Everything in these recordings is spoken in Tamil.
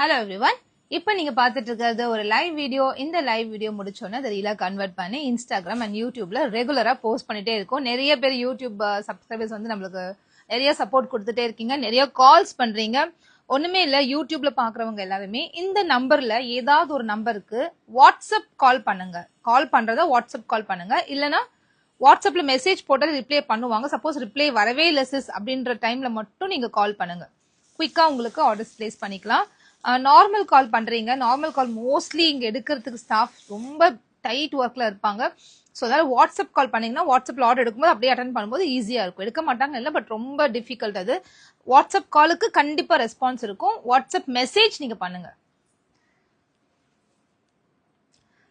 Hello everyone. இப்போ நீங்க பார்த்துட்டு இருக்கிறது ஒரு லைவ் வீடியோ. இந்த லைவ் வீடியோ முடிச்சோன்னே அதை ரீலா கன்வெர்ட் பண்ணி இன்ஸ்டாகிராம் அண்ட் யூடியூப்ல ரெகுலரா போஸ்ட் பண்ணிட்டே இருக்கோம். நிறைய பேர் யூடியூப் சப்ஸ்கிரைபர்ஸ் வந்து நம்மளுக்கு நிறைய சப்போர்ட் கொடுத்துட்டே இருக்கீங்க, நிறைய கால்ஸ் பண்றீங்க. ஒண்ணுமே இல்ல, யூடியூப்ல பாக்குறவங்க எல்லாருமே இந்த நம்பர்ல ஏதாவது ஒரு நம்பருக்கு வாட்ஸ்அப் கால் பண்ணுங்க. கால் பண்றதா வாட்ஸ்அப் கால் பண்ணுங்க, இல்லனா வாட்ஸ்அப்ல மெசேஜ் போட்டால் ரிப்ளை பண்ணுவாங்க. சப்போஸ் ரிப்ளை வரவே இல்லை சிஸ் அப்படின்ற டைம்ல மட்டும் நீங்க கால் பண்ணுங்க. குயிக்கா உங்களுக்கு ஆர்டர்ஸ் பிளேஸ் பண்ணிக்கலாம். நார்மல் கால் பண்றீங்க, நார்மல் கால் மோஸ்ட்லி இங்க எடுக்கிறதுக்கு ஸ்டாஃப் ரொம்ப டைட் ஒர்க்ல இருப்பாங்க. ஸோ அதாவது வாட்ஸ்அப் கால் பண்ணீங்கன்னா வாட்ஸ்அப்ல ஆர்டர் எடுக்கும்போது அப்படியே அட்டன் பண்ணும்போது ஈஸியா இருக்கும். எடுக்க மாட்டாங்க இல்லை, பட் ரொம்ப டிஃபிகல்ட் அது. வாட்ஸ்அப் காலுக்கு கண்டிப்பா ரெஸ்பான்ஸ் இருக்கும். வாட்ஸ்அப் மெசேஜ் நீங்க பண்ணுங்க.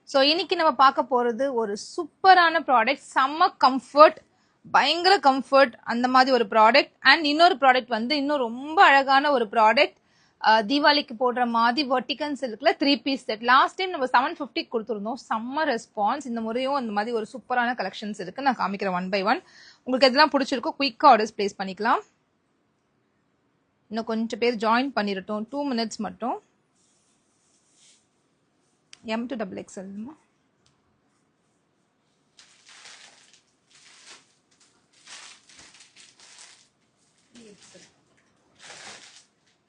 ஸோ இன்னைக்கு நம்ம பார்க்க போறது ஒரு சூப்பரான ப்ராடக்ட், செம்ம கம்ஃபர்ட், பயங்கர கம்ஃபர்ட் அந்த மாதிரி ஒரு ப்ராடக்ட். அண்ட் இன்னொரு ப்ராடக்ட் வந்து இன்னும் ரொம்ப அழகான ஒரு ப்ராடக்ட். தீபாவளிக்கு போடுற மாதிரி வெர்டிகன் சில்க்ல 3 பீஸ் செட். லாஸ்ட் டைம் நம்ம 750 கொடுத்துருந்தோம், செம்ம ரெஸ்பான்ஸ். இந்த முறையும் அந்த மாதிரி ஒரு சூப்பரான கலெக்ஷன்ஸ் இருக்கு. நான் காமிக்கிறேன் ஒன் பை ஒன். உங்களுக்கு எதெல்லாம் பிடிச்சிருக்கோ குயிக்கா ஆர்டர்ஸ் பிளேஸ் பண்ணிக்கலாம். இன்னும் கொஞ்சம் பேர் ஜாயின் பண்ணிடட்டும், 2 மினிட்ஸ் மட்டும். M to XXL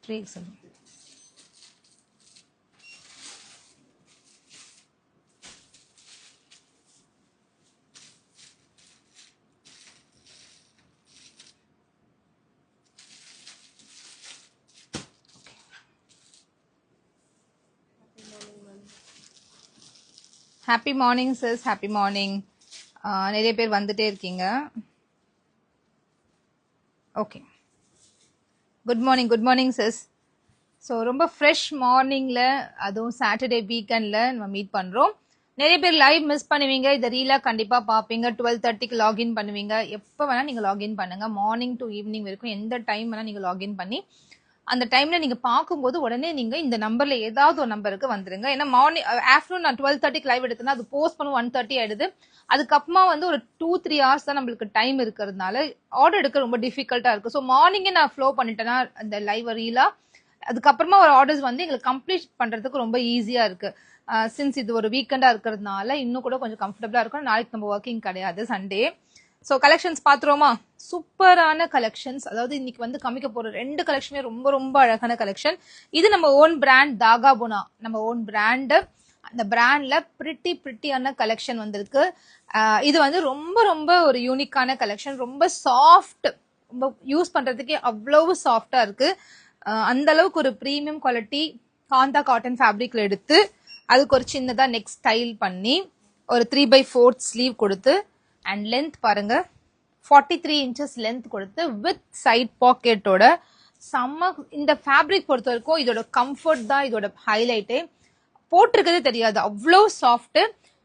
3XL. Happy morning sis, happy morning. நிறைய பேர் வந்துட்டே இருக்கீங்க. Okay, good morning, good morning sis. So ரொம்ப ஃப்ரெஷ் மார்னிங்ல, அதுவும் சாட்டர்டே வீக்கெண்ட்ல நம்ம மீட் பண்றோம். நிறைய பேர் லைவ் மிஸ் பண்ணுவீங்க, இதை ரீலா கண்டிப்பா பார்ப்பீங்க. 12:30க்கு லாகின் பண்ணுவீங்க. எப்போ வேணா நீங்க லாகின் பண்ணுங்க, மார்னிங் டு ஈவினிங் வரைக்கும் எந்த டைம் வேணா நீங்க லாகின் பண்ணி அந்த டைம்ல நீங்க பார்க்கும்போது உடனே நீங்க இந்த நம்பர்ல ஏதாவது ஒரு நம்பருக்கு வந்துருங்க. ஏன்னா மார்னிங் ஆஃப்டர்நூன் நான் 12:30க்கு லைவ் எடுத்தேன்னா அது போஸ்ட் பண்ண 1:30 ஆயிடுது. அதுக்கப்புறமா வந்து ஒரு 2-3 hours தான் நம்மளுக்கு டைம் இருக்கிறதுனால ஆர்டர் எடுக்க ரொம்ப டிஃபிகல்ட்டா இருக்கு. ஸோ மார்னிங்கே நான் ஃப்ளோ பண்ணிட்டேன்னா அந்த லைவ் ரீலா, அதுக்கப்புறமா ஒரு ஆர்டர்ஸ் வந்து எங்களுக்கு கம்ப்ளீட் பண்றதுக்கு ரொம்ப ஈஸியா இருக்கு. சின்ஸ் இது ஒரு வீக்கெண்டா இருக்கிறதுனால இன்னும் கூட கொஞ்சம் கம்ஃபர்டபுளா இருக்கும். நாளைக்கு நம்ம ஒர்க்கிங் கிடையாது, சண்டே. So collections பாத்துருவோமா? சூப்பரான கலெக்ஷன்ஸ். அதாவது இன்னைக்கு வந்து காமிக்க போற 2 கலெக்ஷனுமே ரொம்ப ரொம்ப அழகான கலெக்ஷன். இது நம்ம ஓன் பிராண்ட் தாகாபுனா, நம்ம ஓன் பிராண்ட். அந்த பிராண்ட்ல பிரிட்டியான கலெக்ஷன் வந்திருக்கு. இது வந்து ரொம்ப ரொம்ப ஒரு யூனிக்கான கலெக்ஷன். ரொம்ப சாஃப்ட், ரொம்ப யூஸ் பண்றதுக்கே அவ்வளவு சாஃப்டா இருக்கு. அந்த அளவுக்கு ஒரு பிரீமியம் குவாலிட்டி காந்தா காட்டன் ஃபேப்ரிக்ல எடுத்து அதுக்கு ஒரு சின்னதா நெக் ஸ்டைல் பண்ணி ஒரு 3/4 ஸ்லீவ் கொடுத்து அண்ட் லென்த் பாருங்க 43 inches லென்த் கொடுத்து வித் சைட் பாக்கெட்டோட செம்ம. இந்த ஃபேப்ரிக் பொறுத்த வரைக்கும் இதோட கம்ஃபர்ட் தான் இதோட ஹைலைட்டே. போட்டிருக்கதே தெரியாது, அவ்வளோ சாஃப்ட்.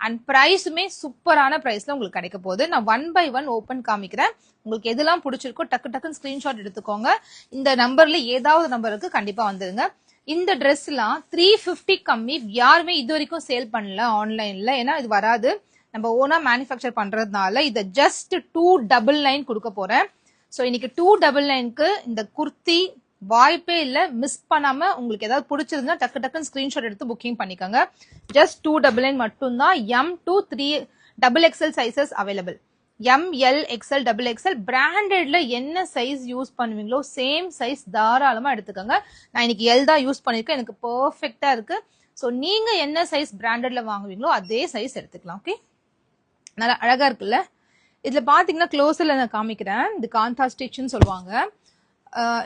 அண்ட் ப்ரைஸுமே சூப்பரான ப்ரைஸ்ல உங்களுக்கு கிடைக்க போகுது. நான் 1 by 1 ஓப்பன் காமிக்கிறேன். உங்களுக்கு எதெல்லாம் பிடிச்சிருக்கோ டக்குன்னு ஸ்கிரீன்ஷாட் எடுத்துக்கோங்க. இந்த நம்பர்ல ஏதாவது நம்பருக்கு கண்டிப்பா வந்துருங்க. இந்த ட்ரெஸ்லாம் 350 கம்மி யாருமே இது வரைக்கும் சேல் பண்ணல ஆன்லைன்ல. ஏன்னா இது வராது, நம்ம ஓனா மேனுஃபேக்சர் பண்றதுனால இதை ஜஸ்ட் 299 கொடுக்க போறேன். ஸோ இன்னைக்கு 299க்கு இந்த குர்த்தி வாய்ப்பே இல்லை. மிஸ் பண்ணாம உங்களுக்கு ஏதாவது பிடிச்சிருந்தா டக்குன்னு ஸ்கிரீன்ஷாட் எடுத்து புக்கிங் பண்ணிக்கோங்க. ஜஸ்ட் 299 மட்டும்தான். M to 3XXL sizes available. ML XL XXL பிராண்டட்ல என்ன சைஸ் யூஸ் பண்ணுவீங்களோ சேம் சைஸ் தாராளமா எடுத்துக்கோங்க. நான் இன்னைக்கு L தான் யூஸ் பண்ணிருக்கேன், எனக்கு பெர்ஃபெக்டா இருக்கு. ஸோ நீங்க என்ன சைஸ் பிராண்டட்ல வாங்குவீங்களோ அதே சைஸ் எடுத்துக்கலாம். ஓகே, நல்லா அழகா இருக்குல்ல? இதுல பாத்தீங்கன்னா க்ளோஸ்ல நான் காமிக்கிறேன். இது காந்தா ஸ்டிச்னு சொல்லுவாங்க.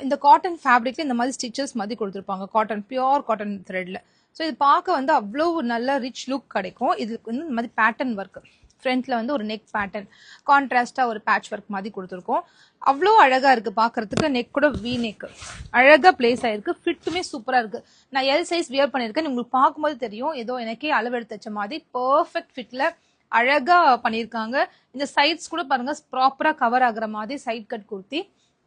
இந்த காட்டன் ஃபேப்ரிக்ல இந்த மாதிரி ஸ்டிச்சஸ் மாதிரி கொடுத்துருப்பாங்க, காட்டன் பியோர் காட்டன் த்ரெட்ல. ஸோ இது பார்க்க வந்து அவ்வளோ நல்ல ரிச் லுக் கிடைக்கும். இதுக்கு வந்து இந்த மாதிரி பேட்டர்ன் ஒர்க், ஃப்ரண்ட்ல வந்து ஒரு நெக் பேட்டர்ன் கான்ட்ராஸ்டா ஒரு பேட்ச் ஒர்க் மாதிரி கொடுத்துருக்கோம். அவ்வளோ அழகா இருக்கு பாக்குறதுக்கு. நெக் கூட வி நெக் அழகா பிளேஸ் ஆயிருக்கு. ஃபிட்டுமே சூப்பரா இருக்கு. நான் L சைஸ் வியர் பண்ணிருக்கேன், உங்களுக்கு பார்க்கும்போது தெரியும். ஏதோ எனக்கே அளவு எடுத்து வச்ச மாதிரி பெர்ஃபெக்ட் ஃபிட்ல அழகா பண்ணிருக்காங்க. இந்த சைட்ஸ் கூட பாருங்க ப்ராப்பரா கவர் ஆகுற மாதிரி சைட் கட் குர்த்தி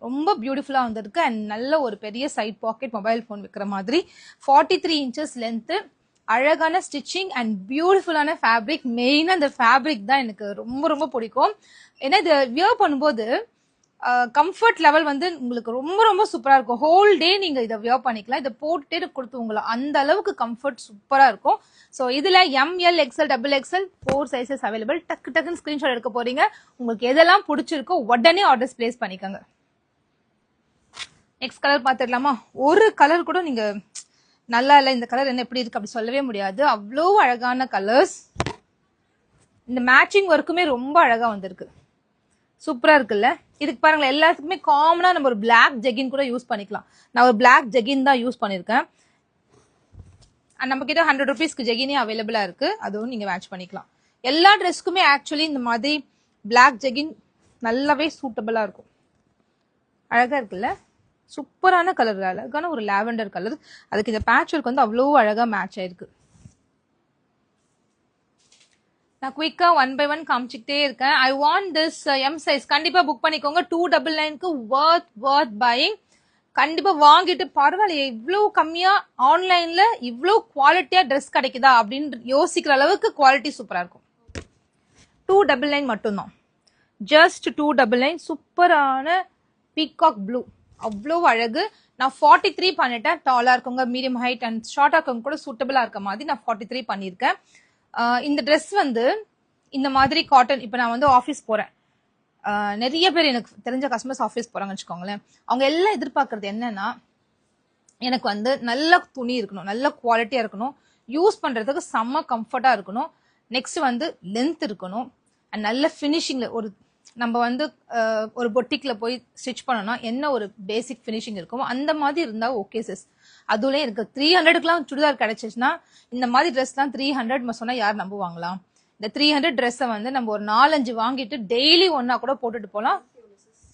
ரொம்ப பியூட்டிஃபுல்லா வந்திருக்கு. அண்ட் நல்ல ஒரு பெரிய சைட் பாக்கெட், மொபைல் போன் வைக்கிற மாதிரி. 43 inches லென்த், அழகான ஸ்டிச்சிங் அண்ட் பியூட்டிஃபுல்லான ஃபேப்ரிக். மெயினா இந்த ஃபேப்ரிக் தான் எனக்கு ரொம்ப ரொம்ப பிடிக்கும். ஏன்னா இது வியர் பண்ணும்போது கம்ஃபர்ட் லெவல் வந்து உங்களுக்கு ரொம்ப ரொம்ப சூப்பரா இருக்கும். ஹோல் டே நீங்க இதை வியர் பண்ணிக்கலாம். இதை போட்டுட்டே கொடுத்து உங்களை அந்த அளவுக்கு கம்ஃபர்ட் சூப்பரா இருக்கும். ஸோ இதுல ML XL XXL 4 sizes available. டக்கு டக்குன்னு ஸ்கிரீன்ஷாட் எடுக்க போறீங்க. உங்களுக்கு எதெல்லாம் பிடிச்சிருக்கோ உடனே ஆர்டர்ஸ் பிளேஸ் பண்ணிக்கோங்க. நெக்ஸ்ட் கலர் பார்த்துடலாமா? ஒரு கலர் கூட நீங்க நல்லா இல்லை, இந்த கலர் என்ன எப்படி இருக்கு அப்படி சொல்லவே முடியாது. அவ்வளோ அழகான கலர்ஸ். இந்த மேட்சிங் ஒர்க்குமே ரொம்ப அழகா வந்திருக்கு. சூப்பரா இருக்குல்ல? இதுக்கு பாருங்களேன், எல்லாத்துக்குமே காமனா நம்ம ஒரு பிளாக் ஜெகின் கூட யூஸ் பண்ணிக்கலாம். நான் ஒரு பிளாக் ஜெகின் தான் யூஸ் பண்ணிருக்கேன். நம்ம கிட்ட 100 rupeesக்கு ஜெகினே அவைலபிளா இருக்கு. அதுவும் நீங்க மேட்ச் பண்ணிக்கலாம். எல்லா ட்ரெஸ்க்குமே ஆக்சுவலி இந்த மாதிரி பிளாக் ஜெகின் நல்லாவே சூட்டபிளா இருக்கும். அழகா இருக்குல்ல? சூப்பரான கலர், அழகான ஒரு லாவெண்டர் கலர். அதுக்கு இந்த பேட்ச் ஒர்க் வந்து அவ்வளோ அழகா மேட்ச் ஆயிருக்கு. நான் குயிக்கா 1 by 1 காமிச்சிக்கிட்டே இருக்கேன். I want this M size. கண்டிப்பா புக் பண்ணிக்கோங்க. 299க்கு worth buying. கண்டிப்பா வாங்கிட்டு பரவாயில்லையே இவ்வளோ கம்மியா ஆன்லைன்ல இவ்வளோ குவாலிட்டியா ட்ரெஸ் கிடைக்குதா அப்படின்னு யோசிக்கிற அளவுக்கு குவாலிட்டி சூப்பரா இருக்கும். 299 மட்டும்தான். ஜஸ்ட் 299. சூப்பரான பீகாக் ப்ளூ, அவ்வளோ அழகு. நான் 43 பண்ணிட்டேன். டாலா இருக்கவங்க, மீடியம் ஹைட் அண்ட் ஷார்ட்டா இருக்கவங்க கூட சூட்டபிளா இருக்க மாதிரி நான் 43 பண்ணியிருக்கேன். இந்த ட்ரெஸ் வந்து இந்த மாதிரி காட்டன். இப்போ நான் வந்து ஆஃபீஸ் போறேன், நிறைய பேர் எனக்கு தெரிஞ்ச கஸ்டமர்ஸ் ஆஃபீஸ் போறாங்கன்னு வச்சுக்கோங்களேன். அவங்க எல்லாம் எதிர்பார்க்கறது என்னன்னா, எனக்கு வந்து நல்ல துணி இருக்கணும், நல்ல குவாலிட்டியா இருக்கணும், யூஸ் பண்றதுக்கு செம்ம கம்ஃபர்ட்டா இருக்கணும், நெக்ஸ்ட் வந்து லென்த் இருக்கணும், அண்ட் நல்ல ஃபினிஷிங்ல. ஒரு நம்ம வந்து ஒரு பொட்டிக்ல போய் ஸ்டிச் பண்ணோம்னா என்ன ஒரு பேசிக் ஃபினிஷிங் இருக்குமோ அந்த மாதிரி இருந்தா ஓகே சிஸ். அதுல எனக்கு 300க்குலாம் சுடிதார் கிடைச்சிச்சுன்னா, இந்த மாதிரி ட்ரெஸ்லாம் 300 சொன்னா யார் நம்புவாங்களா? இந்த 300 ட்ரெஸ்ஸை வந்து நம்ம ஒரு 4-5 வாங்கிட்டு டெய்லி ஒன்னா கூட போட்டுட்டு போலாம்.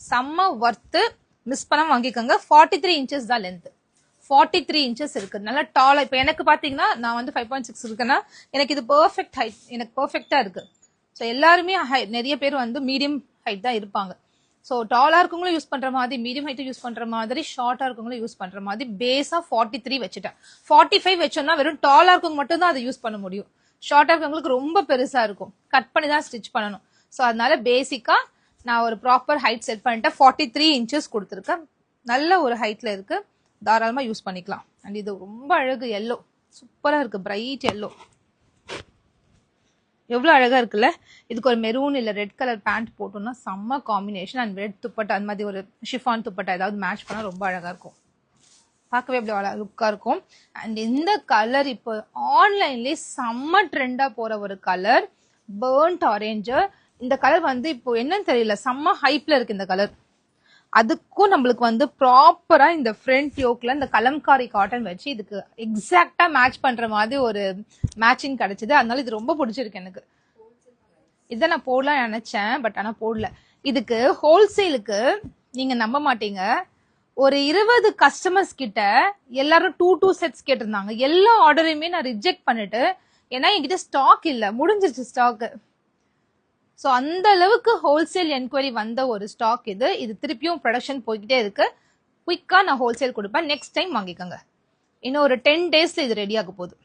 செம்ம ஒர்த்து. மிஸ் பண்ண வாங்கிக்கோங்க. 43 இன்ச்சஸ் தான் லென்த். 43 இன்ச்சஸ் இருக்கு. நல்லா டாலா. இப்போ எனக்கு பாத்தீங்கன்னா நான் வந்து 5.6 இருக்குன்னா எனக்கு இது பெர்ஃபெக்ட் ஹைட், எனக்கு பெர்ஃபெக்டா இருக்கு. ஸோ எல்லாருமே நிறைய பேர் வந்து மீடியம் ஹைட் தான் இருப்பாங்க. ஸோ டாலா இருக்கவங்களும் யூஸ் பண்ற மாதிரி, மீடியம் ஹைட் யூஸ் பண்ற மாதிரி, ஷார்ட்டா இருக்கவங்களும் யூஸ் பண்ற மாதிரி பேஸா 43 வச்சுட்டேன். 45 வச்சோம்னா வெறும் டாலா இருக்கவங்க மட்டும் தான் அதை யூஸ் பண்ண முடியும். ஷார்ட்டா இருக்கவங்களுக்கு ரொம்ப பெருசா இருக்கும், கட் பண்ணி தான் ஸ்டிச் பண்ணணும். ஸோ அதனால பேசிக்கா நான் ஒரு ப்ராப்பர் ஹைட் செட் பண்ணிட்டேன். 43 இன்ச்சஸ் கொடுத்துருக்கேன். நல்ல ஒரு ஹைட்ல இருக்கு, தாராளமா யூஸ் பண்ணிக்கலாம். அண்ட் இது ரொம்ப அழகு, எல்லோ சூப்பரா இருக்கு, பிரைட் எல்லோ எவ்வளவு அழகா இருக்குல்ல? இதுக்கு ஒரு மெரூன் இல்ல ரெட் கலர் பேண்ட் போட்டோம்னா செம்ம காம்பினேஷன். அண்ட் ரெட் துப்பட்டா, அந்த மாதிரி ஒரு ஷிஃபான் துப்பட்டா ஏதாவது மேட்ச் பண்ணா ரொம்ப அழகா இருக்கும். பார்க்கவே அப்படி லுக்கா இருக்கும். அண்ட் இந்த கலர் இப்போ ஆன்லைன்லயே செம்ம ட்ரெண்டா போற ஒரு கலர், பர்ன்ட் ஆரஞ்சு. இந்த கலர் வந்து இப்போ என்னன்னு தெரியல, செம்ம ஹைப்ல இருக்கு இந்த கலர். அதுக்கும் நம்மளுக்கு வந்து ப்ராப்பரா இந்த ஃப்ரண்ட் யோக்ல இந்த கலம்காரி காட்டன் வச்சு இதுக்கு எக்ஸாக்டா மேட்ச் பண்ற மாதிரி ஒரு மேட்சிங் கிடைச்சது. அதனால இது ரொம்ப பிடிச்சிருக்கு எனக்கு. இதை நான் போடலாம் நினைச்சேன், பட் ஆனா போடல. இதுக்கு ஹோல்சேலுக்கு நீங்க நம்ப மாட்டீங்க, ஒரு 20 கஸ்டமர்ஸ் கிட்ட எல்லாரும் 2 செட்ஸ் கேட்டிருந்தாங்க. எல்லா ஆர்டரையுமே நான் ரிஜெக்ட் பண்ணிட்டு, ஏன்னா என்கிட்ட ஸ்டாக் இல்ல, முடிஞ்சிருச்சு ஸ்டாக். ஸோ அந்த அளவுக்கு ஹோல்சேல் என்கொயரி வந்த ஒரு ஸ்டாக் இது. இது திருப்பியும் ப்ரொடக்ஷன் போய்கிட்டே இருக்கு. குயிக்கா நான் ஹோல்சேல் கொடுப்பேன், நெக்ஸ்ட் டைம் வாங்கிக்கோங்க. இன்னும் ஒரு 10 daysல இது ரெடி ஆக போகுது.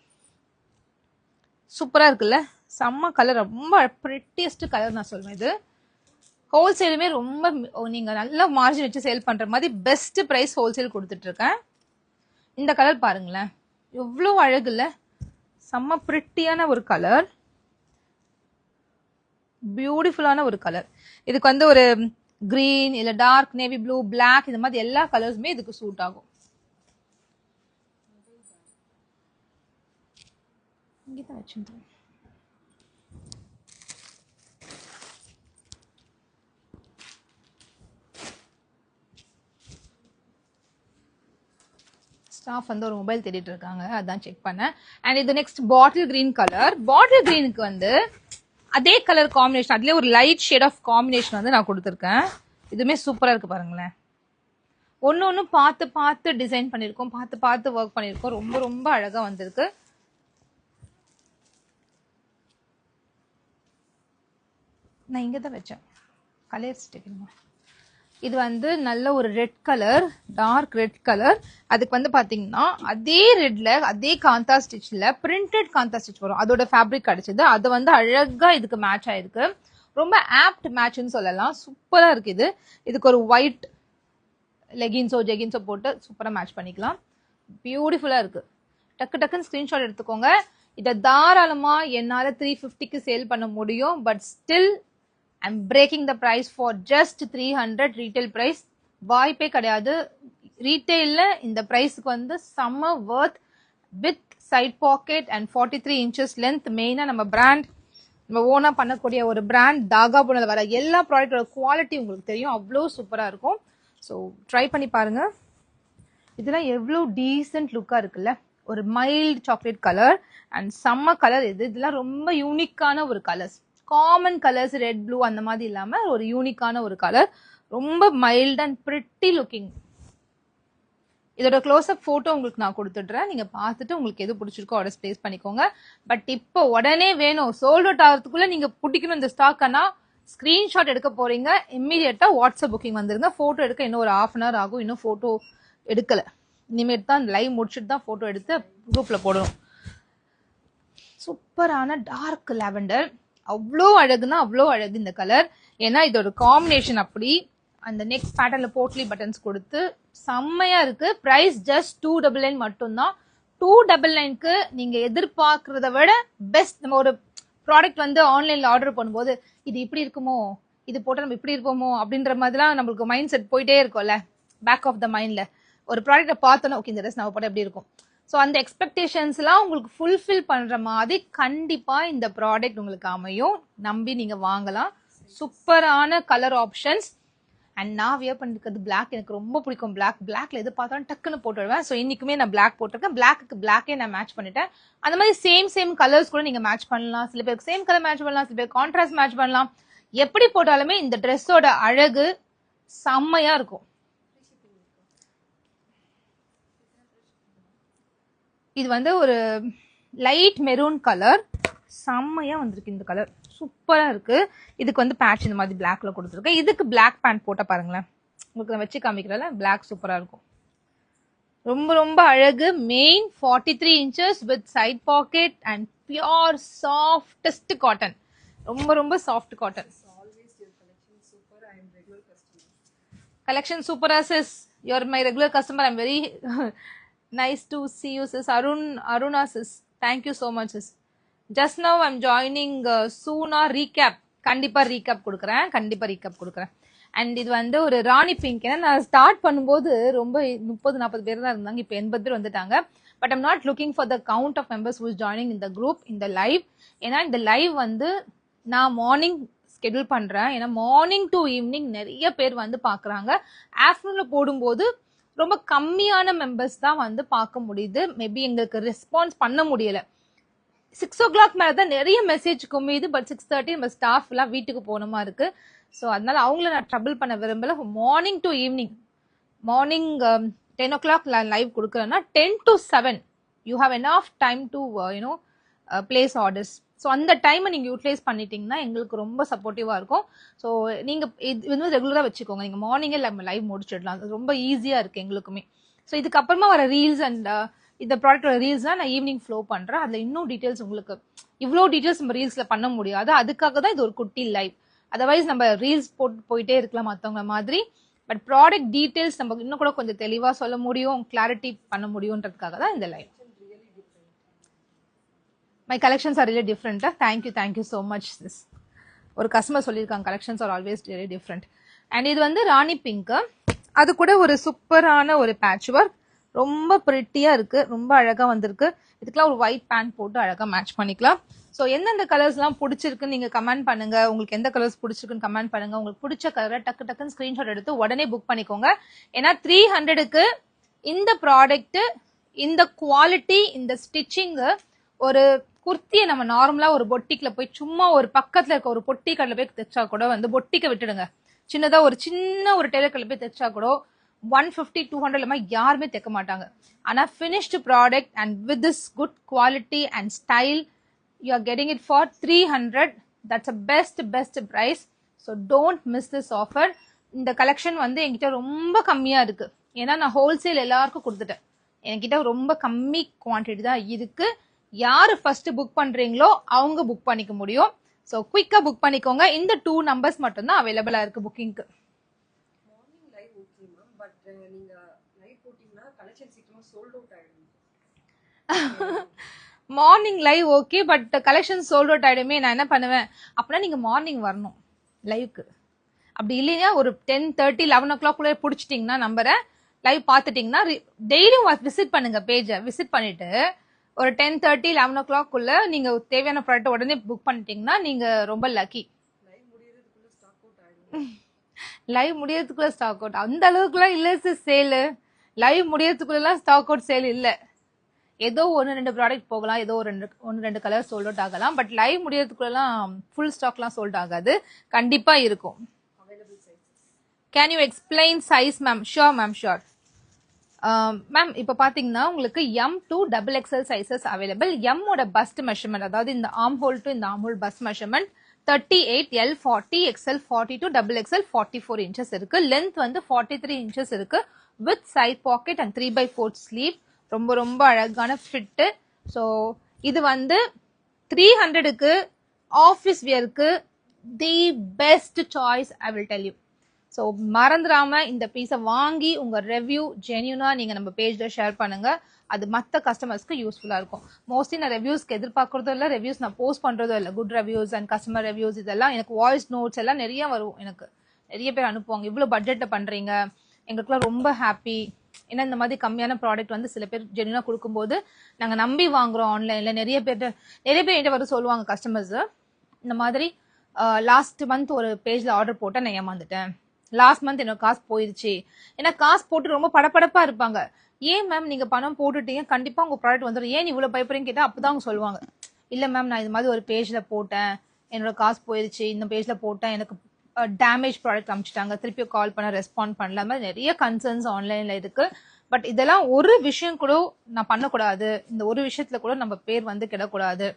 சூப்பரா இருக்குல்ல? செம்ம கலர், ரொம்ப பிரிட்டியஸ்ட் கலர் நான் சொல்வேன். இது ஹோல்சேலுமே ரொம்ப நீங்க நல்ல மார்ஜின் வச்சு சேல் பண்ற மாதிரி பெஸ்ட் பிரைஸ் ஹோல்சேல் கொடுத்துட்டு இருக்கேன். இந்த கலர் பாருங்களேன், எவ்வளவு அழகு இல்ல? செம்ம பிரிட்டியான ஒரு கலர், பியூட்டிஃபுல்லான ஒரு கலர். இதுக்கு வந்து ஒரு கிரீன் இல்ல டார்க் நேவி ப்ளூ, பிளாக், இந்த மாதிரி எல்லா கலர்ஸுமே இதுக்கு சூட் ஆகும். இங்கதான் வச்சுருக்கேன். ஸ்டாஃப் வந்து ஒரு மொபைல் தேடிட்டு இருக்காங்க, அதான் செக் பண்ணேன். அண்ட் இது நெக்ஸ்ட் பாட்டில் கிரீன் கலர். பாட்டில் கிரீனுக்கு வந்து அதே கலர் காம்பினேஷன், அதுலயே ஒரு லைட் ஷேட் ஆஃப் காம்பினேஷன் வந்து நான் கொடுத்துருக்கேன். இதுவுமே சூப்பரா இருக்கு பாருங்களேன். ஒன்னு பார்த்து பார்த்து டிசைன் பண்ணிருக்கோம், பார்த்து பார்த்து ஒர்க் பண்ணிருக்கோம். ரொம்ப ரொம்ப அழகா வந்திருக்கு. நான் இங்க தான் வச்சேன் கலர்ஸ். இது வந்து நல்ல ஒரு red colour, dark red colour. அதுக்கு வந்து பாத்தீங்கன்னா அதே ரெட்ல அதே காந்தா ஸ்டிச்ல பிரிண்டட் காந்தா ஸ்டிச் வரும், அதோட ஃபேப்ரிக் கிடைச்சது. அது வந்து அழகா இதுக்கு மேட்ச் ஆயிருக்கு. ரொம்ப ஆப்ட் மேட்ச்னு சொல்லலாம். சூப்பரா இருக்கு இது. இதுக்கு ஒரு ஒயிட் லெகின்ஸோ ஜெகின்ஸோ போட்டு சூப்பரா மேட்ச் பண்ணிக்கலாம். பியூட்டிஃபுல்லா இருக்கு. டக்கு டக்குன்னு ஸ்கிரீன்ஷாட் எடுத்துக்கோங்க. இதை தாராளமா என்னால 350க்கு சேல் பண்ண முடியும். But still I'm breaking the price for just 300 retail price. வாய்ப்பே கிடையாது. ரீட்டைல்ல இந்த பிரைஸ்க்கு வந்து செம்ம worth with side pocket and 43 inches length. மெயினா நம்ம பிராண்ட், நம்ம ஓனா பண்ணக்கூடிய ஒரு பிராண்ட் தாகா போனது வர எல்லா ப்ராடக்டோட குவாலிட்டி உங்களுக்கு தெரியும். அவ்வளோ சூப்பரா இருக்கும். ஸோ ட்ரை பண்ணி பாருங்க. இதெல்லாம் எவ்வளோ டீசென்ட் லுக்கா இருக்குல்ல. ஒரு மைல்டு சாக்லேட் கலர் அண்ட் செம்ம கலர் இது. இதெல்லாம் ரொம்ப யூனிக்கான ஒரு colours. Common colours red blue அந்த மாதிரி இல்லாம ஒரு யூனிக்கான ஒரு கலர். ரொம்ப மைல்ட் அண்ட் பிரிட்டி லுக்கிங். இதோட க்ளோஸ்அப் போட்டோ உங்களுக்கு நான் கொடுத்துட்றேன். நீங்க பார்த்துட்டு உங்களுக்கு எது பிடிச்சிருக்கோ ஆர்டர் பிளேஸ் பண்ணிக்கோங்க. பட் இப்போ உடனே வேணும், சோல்ட் அவுட் ஆகிறதுக்குள்ள நீங்க பிடிக்கணும் இந்த ஸ்டாக்னா ஸ்கிரீன்ஷாட் எடுக்க போறீங்க. இம்மீடியட்டா வாட்ஸ்அப் புக்கிங் வந்துருங்க. போட்டோ எடுக்க இன்னும் ஒரு 1/2 hour ஆகும். இன்னும் போட்டோ எடுக்கல. இனிமேட் தான் லைவ் முடிச்சுட்டு தான் போட்டோ எடுத்து குரூப்ல போடணும். சூப்பரான டார்க் லாவெண்டர். அவ்வளோ அழகுன்னா அவ்வளோ அழகு இந்த கலர். ஏன்னா இதோட காம்பினேஷன் அப்படி. அந்த நெக்ஸ்ட் பேட்டர்ன்ல போட்லி பட்டன்ஸ் கொடுத்து செம்மையா இருக்கு. பிரைஸ் ஜஸ்ட் 299 மட்டும்தான். 299க்கு நீங்க எதிர்பார்க்கறத விட பெஸ்ட். நம்ம ஒரு ப்ராடக்ட் வந்து ஆன்லைன்ல ஆர்டர் பண்ணும்போது இது இப்படி இருக்குமோ, இது போட்டு நம்ம இப்படி இருப்போமோ அப்படின்ற மாதிரிலாம் நம்மளுக்கு மைண்ட் செட் போயிட்டே இருக்கும்ல, பேக் ஆஃப் த மைண்ட்ல. ஒரு ப்ராடக்ட்டை பார்த்தோன்னா ஓகே இந்த ட்ரெஸ் நம்ம போட எப்படி இருக்கும். ஸோ அந்த எக்ஸ்பெக்டேஷன்ஸ் எல்லாம் உங்களுக்கு ஃபுல்ஃபில் பண்ற மாதிரி கண்டிப்பா இந்த ப்ராடக்ட் உங்களுக்கு அமையும். நம்பி நீங்க வாங்கலாம். சூப்பரான கலர் ஆப்ஷன்ஸ். அண்ட் நான் வியர் பண்ணிருக்கிறது பிளாக். எனக்கு ரொம்ப பிடிக்கும் பிளாக். பிளாக்ல எது பார்த்தாலும் டக்குன்னு போட்டுடுவேன். ஸோ இன்னைக்குமே நான் பிளாக் போட்டிருக்கேன். பிளாக்கு பிளாக்கே நான் மேட்ச் பண்ணிட்டேன். அந்த மாதிரி சேம் கலர்ஸ் கூட நீங்க மேட்ச் பண்ணலாம். சில பேருக்கு சேம் கலர் மேட்ச் பண்ணலாம், சில பேர் கான்ட்ராஸ்ட் மேட்ச் பண்ணலாம். எப்படி போட்டாலுமே இந்த ட்ரெஸ்ஸோட அழகு செம்மையா இருக்கும். இது வந்து ஒரு லைட் மெரூன் கலர். செம்மையா வந்திருக்கு இந்த கலர். சூப்பரா இருக்கு. இதுக்கு வந்து பேட்ச் இந்த மாதிரி பிளாக்ல கொடுத்துருக்கேன். இதுக்கு பிளாக் பேண்ட் போட்ட பாருங்களேன். உங்களுக்கு நான் வச்சு காமிக்கிறேன்ல, பிளாக் சூப்பரா இருக்கும். ரொம்ப ரொம்ப அழகு. Main 43 inches with side pocket and pure softest cotton. ரொம்ப ரொம்ப சாஃப்ட் காட்டன். கலெக்ஷன் சூப்பரா sis. You are my regular customer. I'm very nice to see you sis. Aruna sis. Thank you so much sis. Just now I'm joining soon or recap. கண்டிப்பா recap கொடுக்குறேன். அண்ட் இது வந்து ஒரு ராணி பிங்க். ஏன்னா நான் ஸ்டார்ட் பண்ணும்போது ரொம்ப 30-40 பேர் தான் இருந்தாங்க. இப்போ 80 பேர் வந்துட்டாங்க. But I'm not looking for the count of members who is joining இந்த குரூப் இந்த லைவ். ஏன்னா இந்த லைவ் வந்து நான் மார்னிங் ஸ்கெடியூல் பண்றேன். ஏன்னா மார்னிங் டு ஈவினிங் நிறைய பேர் வந்து பாக்குறாங்க. ஆஃப்டர்நூன்ல போடும்போது ரொம்ப கம்மியான மெம்பர்ஸ் தான் வந்து பார்க்க முடியுது. மேபி எங்களுக்கு ரெஸ்பான்ஸ் பண்ண முடியல. 6 o'clock மேல தான் நிறைய மெசேஜ் குமியுது. பட் 6:30 நம்ம ஸ்டாஃப் எல்லாம் வீட்டுக்கு போகணுமா இருக்கு. ஸோ அதனால அவங்கள நான் ட்ரபிள் பண்ண விரும்பல. Morning to evening, morning 10 o'clock live கொடுக்குறேன்னா 10 to 7 you have enough time to place orders. So அந்த டைமை நீங்கள் யூட்டிலைஸ் பண்ணிட்டீங்கன்னா எங்களுக்கு ரொம்ப சப்போர்ட்டிவாக இருக்கும். ஸோ நீங்கள் இது வந்து ரெகுலராக வச்சுக்கோங்க. நீங்கள் மார்னிங்கே லைவ் முடிச்சிடலாம். அது ரொம்ப ஈஸியாக இருக்குது எங்களுக்குமே. ஸோ இதுக்கப்புறமா வர ரீல்ஸ் அண்ட் இந்த ப்ராடக்டோட ரீல்ஸ்லாம் நான் ஈவினிங் ஃப்ளோ பண்ணுறேன். அதில் இன்னும் டீட்டெயில்ஸ் உங்களுக்கு இவ்வளோ டீட்டெயில்ஸ் நம்ம ரீல்ஸில் பண்ண முடியாது. அதுக்காக தான் இது ஒரு குட்டி லைவ். அதர்வைஸ் நம்ம ரீல்ஸ் போயிட்டே இருக்கலாம் மற்றவங்க மாதிரி. பட் ப்ராடக்ட் டீட்டெயில்ஸ் நம்ம இன்னும் கூட கொஞ்சம் தெளிவாக சொல்ல முடியும், கிளாரிட்டி பண்ண முடியுன்றதுக்காக தான் இந்த live. My collections are really different. Thank you so much sis. ஒரு கஸ்டமர் சொல்லியிருக்காங்க collections are always really different. And இது வந்து ராணி பிங்க். அது கூட ஒரு சூப்பரான ஒரு பேட்ச் ஒர்க். ரொம்ப பிரிட்டியா இருக்கு. ரொம்ப அழகா வந்திருக்கு. இதுக்கெல்லாம் ஒரு ஒயிட் பேண்ட் போட்டு அழகா மேட்ச் பண்ணிக்கலாம். ஸோ எந்தெந்த கலர்ஸ்லாம் பிடிச்சிருக்குன்னு நீங்க கமெண்ட் பண்ணுங்க. உங்களுக்கு எந்த கலர்ஸ் பிடிச்சிருக்குன்னு கமெண்ட் பண்ணுங்க. உங்களுக்கு பிடிச்ச கலரை டக்குன்னு ஸ்கிரீன்ஷாட் எடுத்து உடனே புக் பண்ணிக்கோங்க. ஏன்னா 300க்கு இந்த ப்ராடக்ட், இந்த குவாலிட்டி, இந்த ஸ்டிச்சிங், ஒரு குர்த்தியை நம்ம நார்மலா ஒரு பொட்டிக்ல போய் சும்மா ஒரு பக்கத்துல இருக்க ஒரு பொட்டி கடையில போய் தைச்சா கூட வந்து பொட்டிக்க விட்டுடுங்க. சின்னதா ஒரு சின்ன ஒரு டெய்லர் கடையில போய் தைச்சா கூட 150-200 இல்லாம யாருமே தைக்க மாட்டாங்க. ஆனா finished product and with this good quality and style you are getting it for 300. That's a best price. So don't miss this offer. இந்த கலெக்ஷன் வந்து என்கிட்ட ரொம்ப கம்மியா இருக்கு. ஏன்னா நான் ஹோல்சேல் எல்லாருக்கும் கொடுத்துட்டேன். என்கிட்ட ரொம்ப கம்மி குவான்டிட்டி தான் இருக்கு. யாரு ஃபர்ஸ்ட் புக் பண்றீங்களோ அவங்க புக் பண்ணிக்க முடியும். ஸோ குயிக்கா புக் பண்ணிக்கோங்க. இந்த 2 நம்பர்ஸ் மட்டும் தான் அவைலபிளா இருக்கு புக்கிங்க்கு. Morning live okay ma'am, but நீங்க லைவ் போட்டீங்கன்னா கலெக்ஷன் சீக்கிரமா சோல்ட் அவுட் ஆயிடும். Morning live okay, but collection sold out ஆயிடுமே. நான் என்ன பண்ணுவேன் அப்படின்னா, நீங்க மார்னிங் வரணும் லைவ்க்கு. அப்படி இல்லைன்னா ஒரு 10:30 11 o'clock குள்ள பிடிச்சிட்டிங்கன்னா நம்பரை லைவ் பார்த்துட்டிங்கன்னா டெய்லியும் விசிட் பண்ணுங்க பேஜை. விசிட் பண்ணிட்டு ஒரு 10:30 11 o'clock குள்ள நீங்க தேவையான ப்ராடக்ட் உடனே புக் பண்ணிட்டீங்கன்னா நீங்க ரொம்ப லக்கி. லைவ் முடியறதுக்குள்ள ஸ்டாக் அவுட் ஆயிடும். லைவ் முடியறதுக்குள்ள ஸ்டாக் அவுட் அந்த அளவுக்குலாம் இல்ல சார். சேலு லைவ் முடியறதுக்குள்ளலாம் ஸ்டாக் அவுட் சேல் இல்ல. ஏதோ 1-2 ப்ராடக்ட் போகலாம், ஏதோ 1-2 கலர் சோல்ட் அவுட் ஆகலாம். பட் லைவ் முடியறதுக்குள்ளலாம் ஃபுல் ஸ்டாக்லாம் சோல்ட் ஆகாது, கண்டிப்பா இருக்கும். Can you explain size ma'am? Sure ma'am, sure ma'am. இப்போ பாத்தீங்கன்னா உங்களுக்கு M to XXL sizes available. M ஓட பஸ்ட் மெஷர்மெண்ட், அதாவது இந்த ஆர்ம் ஹோல் டு இந்த arm hole bust measurement 38, L 40, XL 42, XXL 44 inches இருக்கு. லென்த் வந்து 43 இன்ச்சஸ் இருக்கு with side pocket and 3/4 sleeve. ரொம்ப ரொம்ப அழகான ஃபிட்டு. ஸோ இது வந்து 300க்கு ஆஃபீஸ் வியருக்கு the best choice, I will tell you. So மறந்துடாம இந்த பீஸை வாங்கி உங்க ரெவ்யூ ஜென்யூனா நீங்க நம்ம பேஜ்ல ஷேர் பண்ணுங்க. அது மற்ற கஸ்டமர்ஸ்க்கு யூஸ்ஃபுல்லா இருக்கும். மோஸ்ட்லி நான் ரெவ்யூஸ்க்கு எதிர்பார்க்கறதும் இல்லை, ரெவ்யூஸ் நான் போஸ்ட் பண்றதும் இல்லை. குட் ரெவ்யூஸ் அண்ட் கஸ்டமர் ரெவ்யூஸ் இதெல்லாம் எனக்கு வாய்ஸ் நோட்ஸ் எல்லாம் நிறைய வரும். எனக்கு நிறைய பேர் அனுப்புவாங்க, இவ்வளவு பட்ஜெட்ல பண்றீங்க, எங்களுக்குலாம் ரொம்ப ஹாப்பி. ஏன்னா இந்த மாதிரி கம்மியான ப்ராடக்ட் வந்து சில பேர் ஜென்யூனா கொடுக்கும்போது நாங்க நம்பி வாங்குறோம். ஆன்லைன்ல நிறைய பேர் என்கிட்ட வர சொல்லுவாங்க கஸ்டமர்ஸ், இந்த மாதிரி லாஸ்ட் மந்த் ஒரு பேஜ்ல ஆர்டர் போட்டேன், நான் ஏமாந்துட்டேன். லாஸ்ட் மந்த் என்னோட காசு போயிருச்சு. ஏன்னா காசு போட்டு ரொம்ப படப்படப்பா இருப்பாங்க. ஏன் மேம் நீங்க பணம் போட்டுட்டீங்க, கண்டிப்பா உங்க ப்ராடக்ட் வந்துடும், ஏன் இவ்வளவு பயப்படுறீங்க கேட்டா அப்பதான் அவங்க சொல்லுவாங்க, இல்ல மேம் நான் இது மாதிரி ஒரு பேஜ்ல போட்டேன், என்னோட காசு போயிருச்சு, இந்த பேஜ்ல போட்டேன், எனக்கு டேமேஜ் ப்ராடக்ட் அனுப்பிச்சிட்டாங்க, திருப்பி கால் பண்ண ரெஸ்பாண்ட் பண்ணல. மாதிரி நிறைய கன்சர்ன்ஸ் ஆன்லைன்ல இருக்கு. பட் இதெல்லாம் ஒரு விஷயம் கூட நான் பண்ணக்கூடாது. இந்த ஒரு விஷயத்துல கூட நம்ம பேர் வந்து கிடக்கூடாது.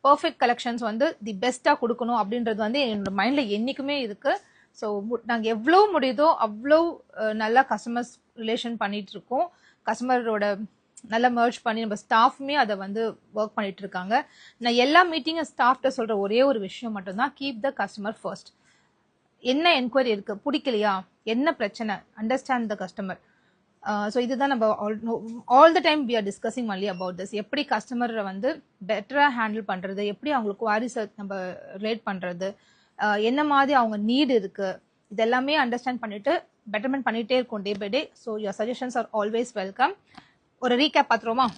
பர்ஃபெக்ட் கலெக்ஷன்ஸ் வந்து தி பெஸ்டா கொடுக்கணும் அப்படின்றது வந்து என்னோட மைண்ட்ல என்னைக்குமே இருக்கு. ஸோ நாங்கள் எவ்வளோ முடியுதோ அவ்வளோ நல்லா கஸ்டமர்ஸ் ரிலேஷன் பண்ணிட்டு இருக்கோம். கஸ்டமரோட நல்லா மர்ஜ் பண்ணி நம்ம ஸ்டாஃப்மே அதை வந்து ஒர்க் பண்ணிட்டு இருக்காங்க. நான் எல்லா மீட்டிங்கும் ஸ்டாஃப்ட சொல்ற ஒரே ஒரு விஷயம் மட்டும்தான், கீப் த கஸ்டமர் ஃபர்ஸ்ட். என்ன என்கொயரி இருக்கு, பிடிக்கலையா, என்ன பிரச்சனை, அண்டர்ஸ்டாண்ட் த கஸ்டமர். ஸோ இதுதான் நம்ம all the time we are discussing only about this. எப்படி கஸ்டமரை வந்து பெட்டராக ஹேண்டில் பண்ணுறது, எப்படி அவங்களுக்கு குவாரிஸ் நம்ம ரிலேட் பண்ணுறது, என்ன மாதிரி அவங்க நீட் இருக்கு, இதெல்லாமே அண்டர்ஸ்டாண்ட் பண்ணிட்டு பெட்டர்மெண்ட் பண்ணிட்டே இருக்கும் day by day. So your suggestions are always welcome. ஒரு ரீகேப் பார்த்துருவோமா?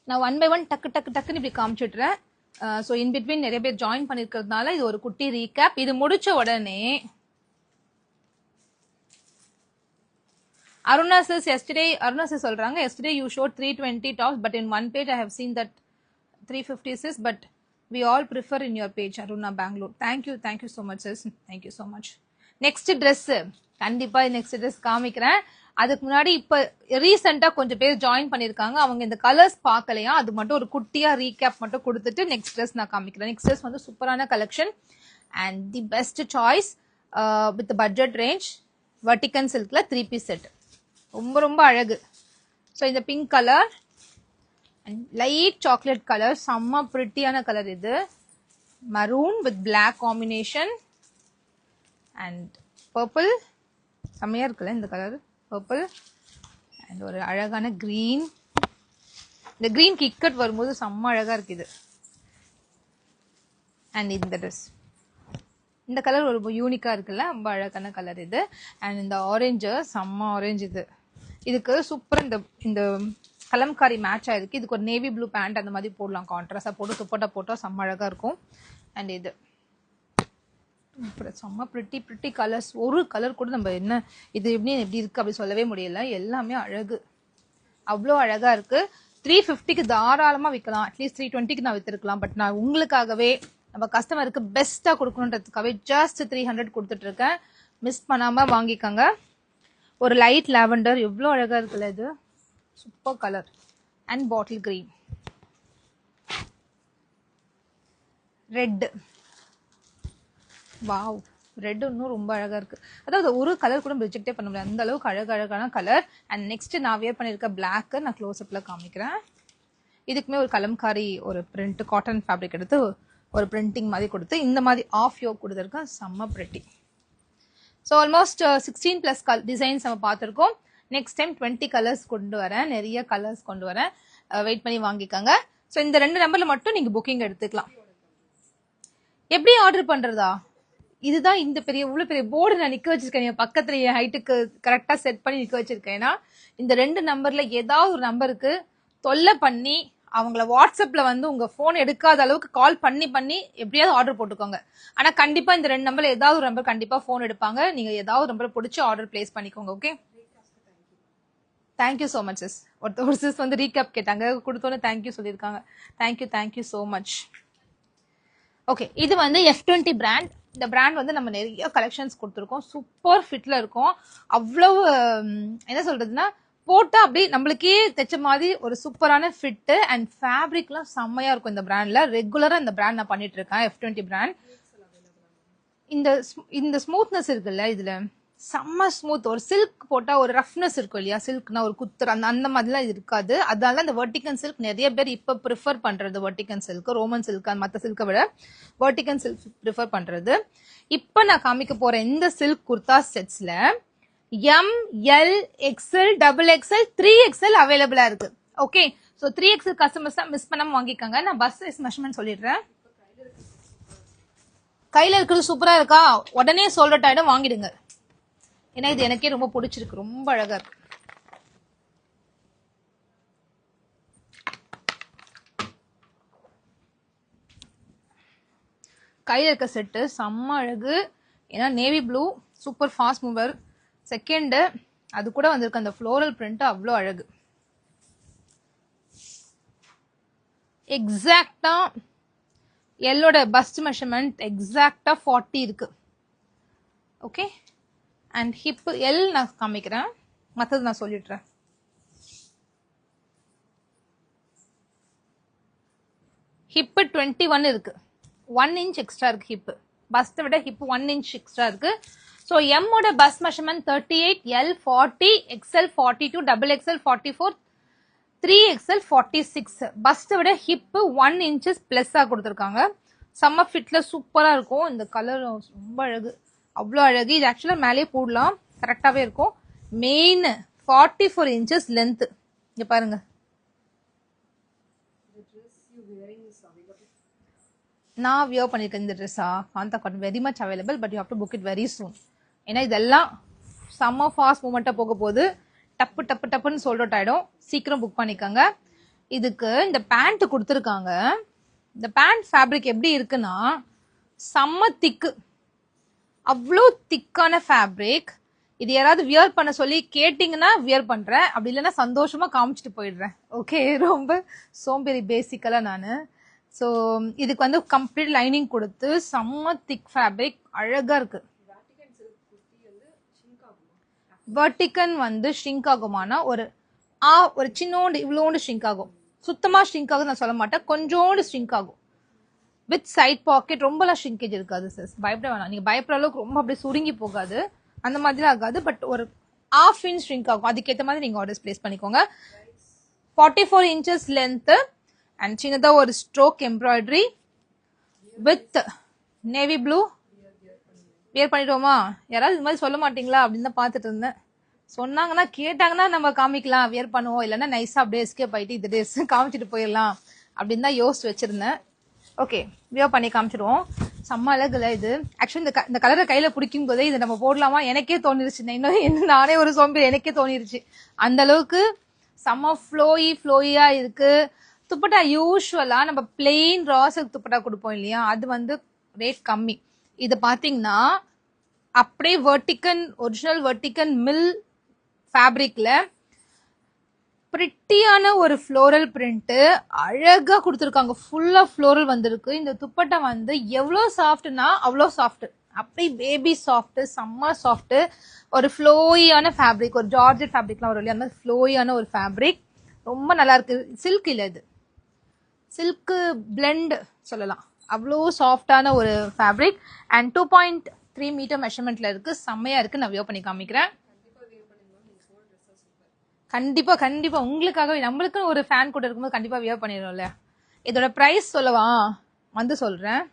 நான் 1 by 1 டக்குன்னு இப்படி காமிச்சுட்றேன். ஸோ இன் பிட்வீன் நிறைய பேர் ஜாயின் பண்ணிருக்கிறதுனால இது ஒரு குட்டி ரீகேப். இது முடிச்ச உடனே Aruna says yesterday, Aruna says சொல்றாங்க, yesterday you showed 320 tops, but in one page I have seen that 350 sis, but we all prefer in your page. Aruna, Bangalore. Thank you so much sis. Thank you so much. Next dress, கண்டிப்பா நெக்ஸ்ட் ட்ரெஸ் காமிக்கிறேன். அதுக்கு முன்னாடி இப்ப ரீசெண்டா கொஞ்சம் பேர் ஜாயின் பண்ணிருக்காங்க, அவங்க இந்த கலர்ஸ் பார்க்கலையா, அது மட்டும் ஒரு குட்டியா ரீகேப் மட்டும் கொடுத்துட்டு நெக்ஸ்ட் ட்ரெஸ் நான் காமிக்கிறேன். நெக்ஸ்ட் ட்ரெஸ் வந்து சூப்பரான collection and the best choice with budget range. வர்டிகன் சில்க்ல 3 பீஸ் செட், ரொம்ப ரொம்ப அழகு. ஸோ இந்த pink colour and light chocolate colour, செம்ம பிரிட்டியான கலர் இது. Maroon with black combination and purple, செம்மையா இருக்குல்ல இந்த கலர் பர்பிள். அண்ட் ஒரு அழகான கிரீன், இந்த கிரீன் கிக்கட் வரும்போது செம்ம அழகா இருக்கு இது. அண்ட் இந்த ட்ரெஸ், இந்த கலர் ஒரு யூனிக்கா இருக்குல்ல, ரொம்ப அழகான கலர் இது. அண்ட் இந்த ஆரஞ்சு, செம்ம ஆரஞ்சு இது. இதுக்கு சூப்பர் இந்த கலம்காரி மேட்ச் ஆயிருக்கு. இதுக்கு ஒரு நேவி ப்ளூ பேண்ட் அந்த மாதிரி போடலாம், கான்ட்ராஸ்டா போட்டு துப்பட்டா போட்டா செம்ம அழகா இருக்கும். அண்ட் இது செம்ம பிரிட்டி கலர்ஸ். ஒரு கலர் கூட நம்ம என்ன இது எப்படி இருக்கு அப்படி சொல்லவே முடியல, எல்லாமே அழகு, அவ்வளோ அழகா இருக்கு. 350க்கு தாராளமா விற்கலாம், அட்லீஸ்ட் 320க்கு நான் வித்துருக்கலாம். பட் நான் உங்களுக்காகவே நம்ம கஸ்டமருக்கு பெஸ்டா கொடுக்கணுன்றதுக்காகவே ஜஸ்ட் 300 கொடுத்துட்டு இருக்கேன். மிஸ் பண்ணாம வாங்கிக்கோங்க. ஒரு லைட் லாவெண்டர், எவ்வளோ அழகா இருக்குல்ல இது, super colour. And bottle green, red, wow red இன்னும் ரொம்ப அழகா இருக்கு. அதாவது ஒரு கலர் கூட ரிஜெக்டே பண்ண முடியாது, அந்த அளவுக்கு அழகான கலர். அண்ட் நெக்ஸ்ட் நான் வியர் பண்ணிருக்க பிளாக் நான் க்ளோஸ் அப்ல காமிக்கிறேன். இதுக்குமே ஒரு கலம்காரி ஒரு பிரிண்ட் காட்டன் ஃபேப்ரிக் எடுத்து ஒரு பிரிண்டிங் மாதிரி கொடுத்து இந்த மாதிரி ஆஃப் யோக் கொடுத்துருக்கேன். செம்ம பிரிட்டி. ஸோ ஆல்மோஸ்ட் 16+ டிசைன்ஸ் நம்ம பார்த்துருக்கோம். நெக்ஸ்ட் டைம் 20 கலர்ஸ் கொண்டு வரேன், நிறைய கலர்ஸ் கொண்டு வரேன், வெயிட் பண்ணி வாங்கிக்கோங்க. ஸோ இந்த 2 நம்பர்ல மட்டும் நீங்க புக்கிங் எடுத்துக்கலாம். எப்படி ஆர்டர் பண்றதா? இதுதான் இந்த இவ்வளவு பெரிய போர்டு நான் நிக்க வச்சிருக்கேன் என் பக்கத்துல, என் ஹைட்டுக்கு கரெக்டா செட் பண்ணி நிக்க வச்சிருக்கேன். ஏன்னா இந்த 2 நம்பர்ல ஏதாவது ஒரு நம்பருக்கு தொல்லை பண்ணி அவங்கள வாட்ஸ்அப்ல வந்து உங்க போன் எடுக்காத அளவுக்கு கால் பண்ணி எப்படியாவது ஆர்டர் போட்டுக்கோங்க. ஆனா கண்டிப்பா இந்த 2 நம்பர்ல ஏதாவது ஒரு நம்பர் கண்டிப்பா போன் எடுப்பாங்க. நீங்க ஏதாவது நம்பர் பிடிச்சி ஆர்டர் பிளேஸ் பண்ணிக்கோங்க. Okay, thank you so much sis. ஒரு சிஸ் வந்து ரீகேப் கேட்டாங்க, கொடுத்தோன்னே தேங்க்யூ சொல்லியிருக்காங்க. Thank you so much. ஓகே, இது வந்து F20 பிராண்ட். இந்த பிராண்ட் வந்து நம்ம நிறைய கலெக்ஷன்ஸ் கொடுத்துருக்கோம். சூப்பர் ஃபிட்ல இருக்கும். அவ்வளவு என்ன சொல்றதுன்னா போட்டா அப்படியே நம்மளுக்கே தைச்ச மாதிரி ஒரு சூப்பரான ஃபிட் அண்ட் ஃபேப்ரிக்லாம் செம்மையா இருக்கும் இந்த பிராண்ட்ல. ரெகுலரா இந்த பிராண்ட் நான் பண்ணிட்டு இருக்கேன், F20 பிராண்ட். இந்த ஸ்மூத்னஸ் இருக்குல்ல, இதுல செம்ம ஸ்மூத். ஒரு சில்க் போட்டா ஒரு ரஃப்னஸ் இருக்கும் இல்லையா, சில்க்னா ஒரு குத்துற அந்த மாதிரிலாம் இது இருக்காது. அதனால இந்த வெர்டிகன் சில்க் நிறைய பேர் இப்ப ப்ரிஃபர் பண்றது. வெர்டிகன் சில்க், ரோமன் சில்க், மற்ற சில்கை விட வெர்டிகன் சில்க் ப்ரிஃபர் பண்றது. இப்ப நான் காமிக்க போற இந்த சில்க் குர்தா செட்ஸ்ல M, L, XL, XXL, 3XL அவைலபிளா இருக்கு. Okay, so 3XL customers miss பண்ணாம வாங்கிக்கோங்க. நான் பஸ் சைஸ் மெஷர்மென்ட் சொல்லிடுறேன். கையில இருக்கிறது சூப்பரா இருக்கா, உடனே சோல்ட் ஆயிடும், வாங்கிடுங்க. ஏன்னா இது எனக்கே ரொம்ப பிடிச்சிருக்கு, ரொம்ப அழகா இருக்கு. கையில இருக்க செட்டு செம்ம அழகு. ஏன்னா நேவி ப்ளூ சூப்பர் ஃபாஸ்ட் மூவர். செகண்ட் அது கூட வந்திருக்கு அந்த ஃப்ளோரல் பிரிண்ட், அவ்வளோ அழகு. எக்ஸாக்டா எல்லோட பஸ்ட் மெஷர்மெண்ட் எக்ஸாக்டா 40 இருக்கு. ஓகே, அண்ட் ஹிப் எல் நான் காமிக்கிறேன், மற்றது நான் சொல்லிடுறேன். ஹிப் 21 இருக்கு, 1 inch எக்ஸ்ட்ரா இருக்கு ஹிப். பஸ்ட்டை விட ஹிப் 1 inch எக்ஸ்ட்ரா இருக்கு. ஸோ எம்மோட bust measurement 38, L 40, XL 42, XXL 44, 3XL 46. பஸ்ட்டை விட ஹிப் 1 inches பிளஸ்ஸாக கொடுத்துருக்காங்க. செம்ம ஃபிட்ல சூப்பரா இருக்கும். இந்த கலர் ரொம்ப அழகு, அவ்வளோ அழகு. இது ஆக்சுவலா மேலே போடலாம், கரெக்டாவே இருக்கும். Main 44 inches length. இங்க பாருங்க, நான் வியர் பண்ணிருக்கேன் இந்த ட்ரெஸ்ஸா. Kantha cotton very much available, but you have to book it very soon. ஏன்னா இதெல்லாம் செம்ம ஃபாஸ்ட் மூமெண்ட்டா போக போகுது. டப்புன்னு சோல்ட் அவுட் ஆயிடும், சீக்கிரம் புக் பண்ணிக்கோங்க. இதுக்கு இந்த பேண்ட் கொடுத்துருக்காங்க. இந்த பேண்ட் ஃபேப்ரிக் எப்படி இருக்குன்னா செம்ம திக்கு, அவ்வளோ திக்கான ஃபேப்ரிக். இது யாராவது வியர் பண்ண சொல்லி கேட்டிங்கன்னா வியர் பண்றேன், அப்படி இல்லைன்னா சந்தோஷமா காமிச்சிட்டு போயிடுறேன். ஓகே, ரொம்ப சோம்பேறி பேசிக்கலா நான். ஸோ இதுக்கு வந்து கம்ப்ளீட் லைனிங் கொடுத்து செம்ம திக் ஃபேப்ரிக், அழகா இருக்கு. வெர்டிகன் வந்து ஷ்ரிங்க் ஆகுமானா ஒரு சின்னோண்டு இவ்வளோண்டு ஷ்ரிங்க் ஆகும். சுத்தமா ஷ்ரிங்க் ஆகும் நான் சொல்ல மாட்டேன், கொஞ்சோண்டு ஷ்ரிங்க் ஆகும். வித் சைட் பாக்கெட், ரொம்பலாம் ஷ்ரிங்கேஜ் இருக்காது சார், பயப்பட வேணாம். நீங்க பயப்படுற அளவுக்கு ரொம்ப அப்படியே சுருங்கி போகாது, அந்த மாதிரிலாம் ஆகாது. பட் ஒரு 1/2 inch ஷ்ரிங்க் ஆகும். அதுக்கேற்ற மாதிரி நீங்க ஆர்டர்ஸ் பிளேஸ் பண்ணிக்கோங்க. 44 inches லென்த் அண்ட் சின்னதா ஒரு stroke embroidery with navy blue. Wear பண்ணிட்டோமா? யாராவது இது மாதிரி சொல்ல மாட்டீங்களா அப்படின்னு தான் பார்த்துட்டு இருந்தேன். சொன்னாங்கன்னா கேட்டாங்கன்னா நம்ம காமிக்கலாம், வியர் பண்ணுவோம். இல்லைன்னா நைஸா அப்படியே எஸ்கேப் ஆயிட்டு இது ட்ரெஸ் காமிச்சிட்டு போயிடலாம் அப்படின்னு தான் யோசிச்சு வச்சிருந்தேன். ஓகே, வியர் பண்ணி காமிச்சிடுவோம். செம்ம அழகுல இது. ஆக்சுவலி இந்த கலரை கையில பிடிக்கும் போதே இதை நம்ம போடலாமா எனக்கே தோணிருச்சு. இன்னும் நானே ஒரு சோம்பேறி, எனக்கே தோணிருச்சு. அந்த அளவுக்கு செம்ம ஃப்ளோயியா இருக்கு. துப்பட்டா யூஸ்வலா நம்ம பிளெயின் ராசல் துப்பட்டா கொடுப்போம் இல்லையா, அது வந்து ரேட் கம்மி. இது பாத்தீங்கன்னா அப்படியே ஒரிஜினல் வெர்டிகன் மில் ஃபேப்ரிக்ல பிரிட்டியான ஒரு ஃப்ளோரல் பிரிண்ட் அழகா கொடுத்துருக்காங்க. ஃபுல்லா ஃப்ளோரல் வந்திருக்கு. இந்த துப்பட்டா வந்து எவ்வளோ சாஃப்ட்னா அவ்வளோ சாஃப்ட், அப்படி பேபி சாஃப்ட், செம்ம சாஃப்ட். ஒரு ஃப்ளோயான ஃபேப்ரிக், ஒரு ஜார்ஜெட் ஃபேப்ரிக்லாம் வரும் இல்லையா, அந்த மாதிரி ஃப்ளோயான ஒரு ஃபேப்ரிக், ரொம்ப நல்லா இருக்கு. சில்க் இல்லை, இது சில்க் பிளெண்ட் சொல்லலாம். அவ்வளோ சாஃப்டான ஒரு ஃபேப்ரிக். அண்ட் 2 3 மீட்டர் மெஷர்மெண்ட்ல இருக்கு, செம்மையா இருக்கு. நான் வியர் பண்ணி காமிக்கிறேன். கண்டிப்பா கண்டிப்பா உங்களுக்காக, நம்மளுக்கு ஒரு ஃபேன் கூட இருக்கும்போது கண்டிப்பா வியர் பண்ணிடுவோம்ல. இதோட பிரைஸ் சொல்லவா? வந்து சொல்றேன்.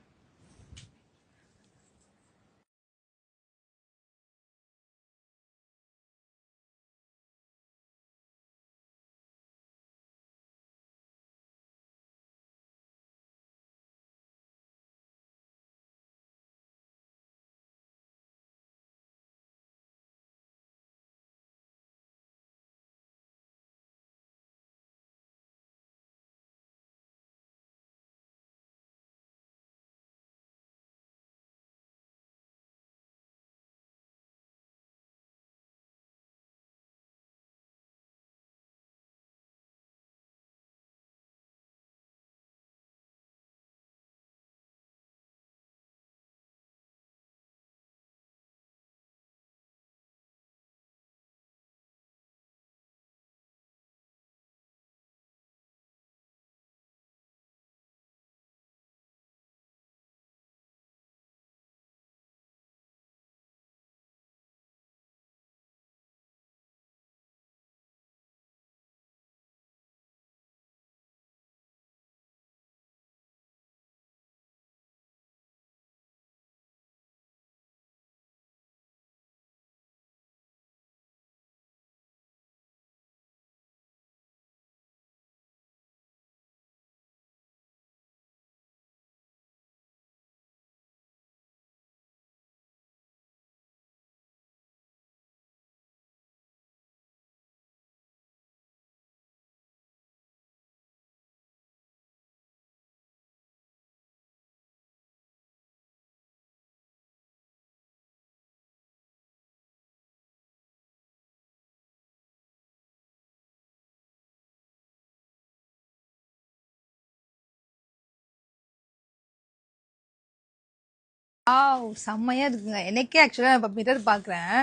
செம்மையா இருக்குங்க. எனக்கே ஆக்சுவலா இப்போ மிரர் பாக்குறேன்,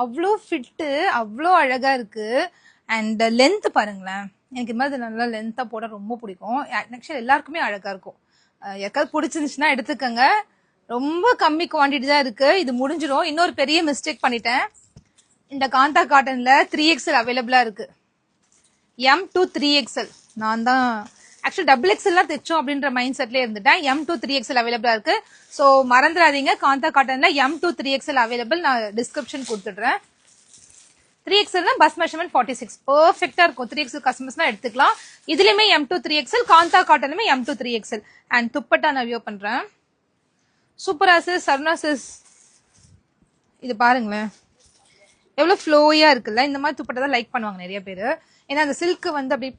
அவ்வளோ ஃபிட்டு, அவ்வளோ அழகா இருக்கு. அண்ட் லென்த் பாருங்களேன், எனக்கு இது மாதிரி நல்லா லென்த்தா போட ரொம்ப பிடிக்கும். ஆக்சுவலா எல்லாருக்குமே அழகா இருக்கும். யாருக்காவது பிடிச்சிருந்துச்சுன்னா எடுத்துக்கங்க. ரொம்ப கம்மி குவான்டிட்டி தான் இருக்கு, இது முடிஞ்சிடும். இன்னொரு பெரிய மிஸ்டேக் பண்ணிட்டேன். இந்த காந்தா காட்டன்ல 3XL அவைலபிளா இருக்கு. M to 3XL நான் தான் ஆக்சுவலி டபுள் எக்ஸ்எல்லாம் தைச்சோம் அப்படின்ற மைண்ட் செட்ல இருந்துட்டேன். M to 3XL அவைலபிளா இருக்கு. ஸோ மறந்துடாதீங்க, காந்தா காட்டன்ல M to 3XL அவைலபிள். நான் டிஸ்கிரிப்ஷன் கொடுத்துடுறேன். 3XL பஸ் மெஷர்மெண்ட் 46 பெர்ஃபெக்டா இருக்கும். 3XL கஸ்டமர்ஸ்லாம் எடுத்துக்கலாம். இதுலயுமே M to 3XL, காந்தா காட்டனுமே M to 3XL. And dupatta நான் வியர் பண்றேன். சூப்பரா சிஸ், சர்ணா சிஸ், இது பாருங்களேன் எவ்வளவு ஃப்ளோயா இருக்குல்ல. இந்த மாதிரி துப்பட்டா தான் லைக் பண்ணுவாங்க நிறைய பேர். ஏன்னா அந்த சில்க் வந்து அப்படி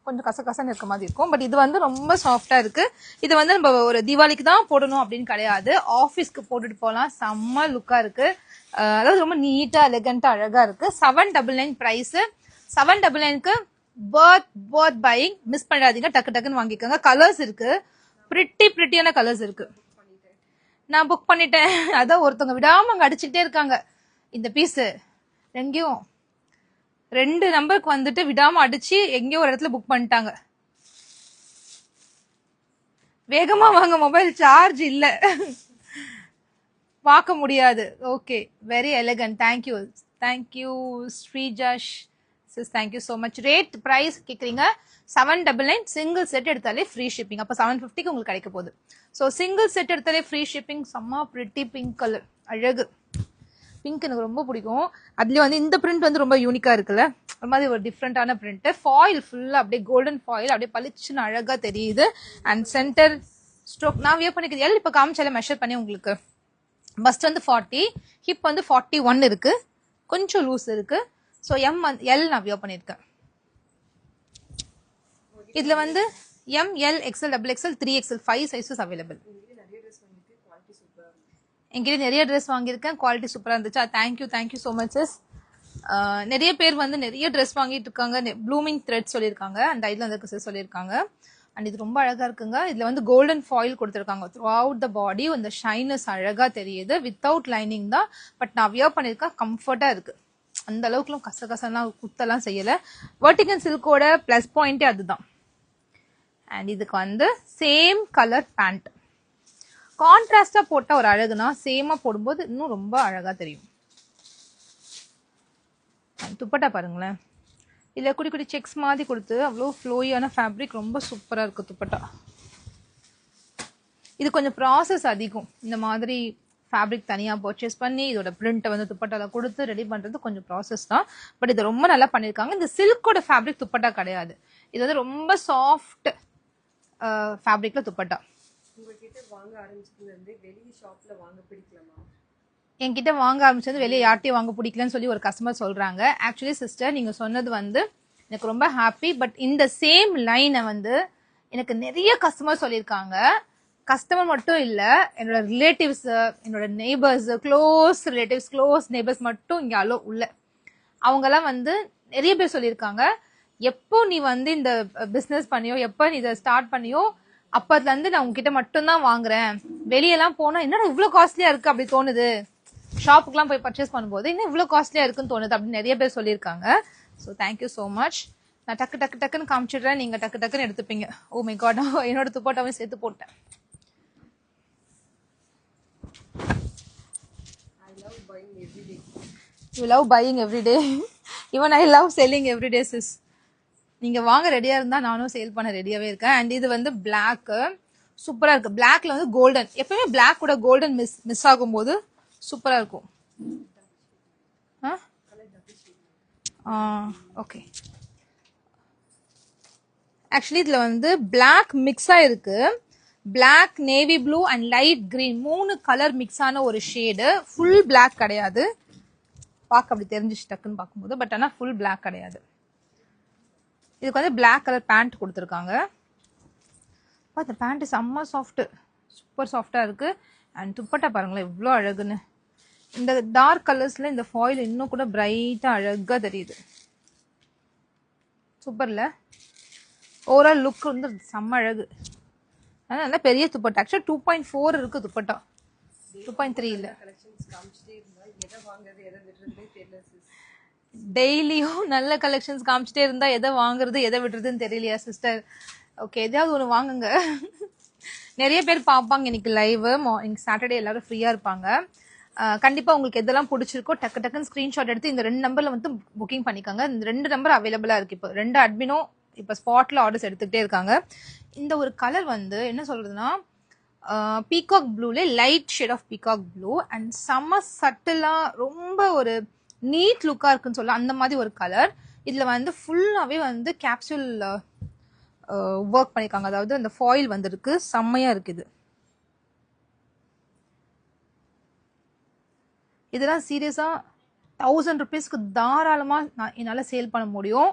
கொஞ்சம் கசகசன்னு இருக்க மாதிரி இருக்கும். பட் இது வந்து ரொம்ப சாஃப்டா இருக்கு. இது வந்து நம்ம ஒரு தீபாவளிக்கு தான் போடணும் அப்படின்னு கிடையாது, ஆஃபீஸ்க்கு போட்டுட்டு போகலாம். செம்ம லுக்கா இருக்கு. அதாவது ரொம்ப நீட்டா எலிகண்டா அழகா இருக்கு. 799 பிரைஸ். 799க்கு பர்த் பையிங் மிஸ் பண்ணாதீங்க, டக்கு டக்குன்னு வாங்கிக்கோங்க. கலர்ஸ் இருக்கு, பிரிட்டியான கலர்ஸ் இருக்கு. நான் புக் பண்ணிட்டேன். அதான் ஒருத்தவங்க விடாம அங்க அடிச்சுக்கிட்டே இருக்காங்க. இந்த பீஸ் எங்கேயும் 2 நம்பருக்கு வந்துட்டு விடாம அடிச்சு எங்கேயோ ஒரு இடத்துல புக் பண்ணிட்டாங்க. வேகமா வாங்க, மொபைல் சார்ஜ் இல்ல, பார்க்க முடியாது. Okay, very elegant. Thank you Sreejash sis, thank you so much. Rate price கேக்குறீங்க, 799 சிங்கிள் செட் எடுத்தாலே ஃப்ரீ ஷிப்பிங். அப்ப 750க்கு உங்களுக்கு கிடைக்க போகுது. ஸோ சிங்கிள் செட் எடுத்தாலே ஃப்ரீ ஷிப்பிங். செம்ம பிரிட்டி பிங்க் கலர், அழகு பிங்க், எனக்கு ரொம்ப பிடிக்கும். அதுலயும் வந்து இந்த பிரிண்ட் வந்து ரொம்ப யூனிக்கா இருக்குல்ல, ஒரு மாதிரி ஒரு டிஃப்ரெண்டான பிரிண்ட். ஃபாயில் ஃபுல்லா அப்படியே கோல்டன் ஃபாயில், அப்படியே பளிச்சுன்னு அழகா தெரியுது. அண்ட் சென்டர் ஸ்ட்ரோக் நான் வியர் பண்ணிக்கிறது எல். இப்ப காமிச்சால மெஷர் பண்ணி உங்களுக்கு. பஸ்ட் வந்து 40, ஹிப் வந்து 41 இருக்கு, கொஞ்சம் லூஸ் இருக்கு. ஸோ எல் நான் வியர் பண்ணிருக்கேன். இதுல வந்து M, L, XL, XXL, 3XL 5 sizes available. என்கிட்ட நிறைய ட்ரெஸ் வாங்கியிருக்கேன், குவாலிட்டி சூப்பரா இருந்துச்சு. Thank you so much sis. நிறைய பேர் வந்து நிறைய ட்ரெஸ் வாங்கிட்டு இருக்காங்க. ப்ளூமிங் த்ரெட் சொல்லியிருக்காங்க, அந்த ஐட்ல வந்து சிஸ் சொல்லியிருக்காங்க. அண்ட் இது ரொம்ப அழகா இருக்குங்க. இதுல வந்து கோல்டன் ஃபாயில் கொடுத்துருக்காங்க த்ரூ அவுட் த பாடி. அந்த ஷைனஸ் அழகா தெரியுது. வித்தவுட் லைனிங் தான், பட் நான் வியர் பண்ணிருக்கேன், கம்ஃபர்ட்டா இருக்கு. அந்த அளவுக்குலாம் கசகசெல்லாம் குத்தெல்லாம் செய்யல. வெர்டிகன் சில்கோட பிளஸ் பாயிண்டே அதுதான். அண்ட் இதுக்கு வந்து சேம் கலர் பேண்ட், கான்ட்ராஸ்டா போட்ட ஒரு அழகுனா சேமா போடும்போது இன்னும் ரொம்ப அழகா தெரியும். துப்பட்டா பாருங்களேன், இதுல குடி குடி செக்ஸ் மாதிரி கொடுத்து அவ்வளோ ஃப்ளோயான ஃபேப்ரிக், ரொம்ப சூப்பரா இருக்கு துப்பட்டா. இது கொஞ்சம் ப்ராசஸ் அதிகம். இந்த மாதிரி ஃபேப்ரிக் தனியாக பர்ச்சேஸ் பண்ணி இதோட பிரிண்ட்டை வந்து துப்பட்டால கொடுத்து ரெடி பண்ணுறது கொஞ்சம் ப்ராசஸ் தான். பட் இது ரொம்ப நல்லா பண்ணியிருக்காங்க. இந்த சில்கோட ஃபேப்ரிக் துப்பட்டா கிடையாது, இது வந்து ரொம்ப சாஃப்ட் ஃபேப்ரிக்ல துப்பட்டா. உங்ககிட்ட வாங்க ஆரம்பிச்சதுலேருந்து வெளியே ஷாப்பில் வாங்க பிடிக்கலாமா? என்கிட்ட வாங்க ஆரம்பிச்சது வெளியே யார்ட்டையும் வாங்க பிடிக்கலன்னு சொல்லி ஒரு கஸ்டமர் சொல்கிறாங்க. ஆக்சுவலி சிஸ்டர், நீங்கள் சொன்னது வந்து எனக்கு ரொம்ப ஹாப்பி. பட் இந்த சேம் லைனை வந்து எனக்கு நிறைய கஸ்டமர் சொல்லியிருக்காங்க. கஸ்டமர் மட்டும் இல்லை, என்னோட ரிலேட்டிவ்ஸ், என்னோட neighbours, close relatives, close neighbours மட்டும் இங்கே உள்ள அவங்கெல்லாம் வந்து நிறைய பேர் சொல்லியிருக்காங்க, எப்போ நீ வந்து இந்த பிஸ்னஸ் பண்ணியோ, எப்போ நீ இதை ஸ்டார்ட் பண்ணியோ, அப்போதுலேருந்து நான் உங்ககிட்ட மட்டும்தான் வாங்குறேன். வெளியெல்லாம் போனால் என்னடா இவ்வளோ காஸ்ட்லியாக இருக்குது அப்படி தோணுது, ஷாப்புக்குலாம் போய் பர்ச்சேஸ் பண்ணும்போது இன்னும் இவ்வளோ காஸ்ட்லியாக இருக்குன்னு தோணுது அப்படின்னு நிறைய பேர் சொல்லியிருக்காங்க. So thank you so much. நான் டக்கு டக்கு டக்குன்னு காமிச்சிடுறேன், நீங்கள் டக்கு டக்குன்னு எடுத்துப்பீங்க. ஓ மை காட், என்னோட துப்பட்டாவையும் சேர்த்து போட்டேன். You love buying every day. Even I love selling every day, sis. நீங்க வாங்க ரெடியா இருந்தா நானும் சேல் பண்ண ரெடியாவே இருக்கேன். அண்ட் இது வந்து பிளாக், சூப்பரா இருக்கு. பிளாக்ல வந்து கோல்டன், எப்பவுமே பிளாக் கூட கோல்டன் மிஸ் ஆகும்போது சூப்பரா இருக்கும். ஓகே, ஆக்சுவலி இதுல வந்து பிளாக் மிக்ஸா இருக்கு. Black, navy blue and light green 3 colour mix ஆன ஒரு ஷேடு. ஃபுல் பிளாக் கிடையாது, பார்க்க அப்படி தெரிஞ்சிச்சு டக்குன்னு பார்க்கும்போது. பட் ஆனால் ஃபுல் பிளாக் கிடையாது. இதுக்கு வந்து பிளாக் கலர் பேண்ட் கொடுத்துருக்காங்க. இந்த பேண்ட் செம்ம சாஃப்ட்டு, சூப்பர் சாஃப்டாக இருக்குது. அண்ட் துப்பட்டா பாருங்களேன் எவ்வளோ அழகுன்னு. இந்த டார்க் கலர்ஸில் இந்த ஃபாயில் இன்னும் கூட பிரைட்டாக அழகாக தெரியுது. சூப்பரில் ஓவரால் லுக் வந்து செம்ம அழகு. அதனால் நல்லா பெரிய துப்பட்டா. ஆக்சுவலாக 2.4 இருக்குது துப்பட்டா, 2.3 இல்லை. டெய்லியும் நல்ல கலெக்ஷன்ஸ் காமிச்சிட்டே இருந்தா எதை வாங்குறது எதை விடுறதுன்னு தெரியலையா சிஸ்டர்? ஓகே, எதையாவது ஒன்று வாங்குங்க. நிறைய பேர் பார்ப்பாங்க இன்னைக்கு லைவ். இன்னைக்கு சாட்டர்டே எல்லாரும் ஃப்ரீயா இருப்பாங்க. கண்டிப்பா உங்களுக்கு எதெல்லாம் பிடிச்சிருக்கோ டக்கு டக்குன்னு ஸ்கிரீன்ஷாட் எடுத்து இந்த 2 நம்பர்ல வந்து புக்கிங் பண்ணிக்கோங்க. இந்த 2 நம்பர் அவைலபிளா இருக்கு. இப்போ 2 அட்மினும் இப்போ ஸ்பாட்ல ஆர்டர்ஸ் எடுத்துக்கிட்டே இருக்காங்க. இந்த ஒரு கலர் வந்து என்ன சொல்றதுன்னா, பீகாக் ப்ளூல light shade of peacock blue and செம்ம சட்டிலா ரொம்ப ஒரு நீட் லுக்கா இருக்குன்னு சொல்ல அந்த மாதிரி ஒரு கலர். இதுல வந்து ஃபுல்லாவே வந்து கேப்சூல் ஒர்க் பண்ணிருக்காங்க. அதாவது அந்த ஃபாயில் வந்திருக்கு, செம்மையா இருக்குது. இதெல்லாம் சீரியஸா 1000 rupeesக்கு தாராளமா என்னால சேல் பண்ண முடியும்.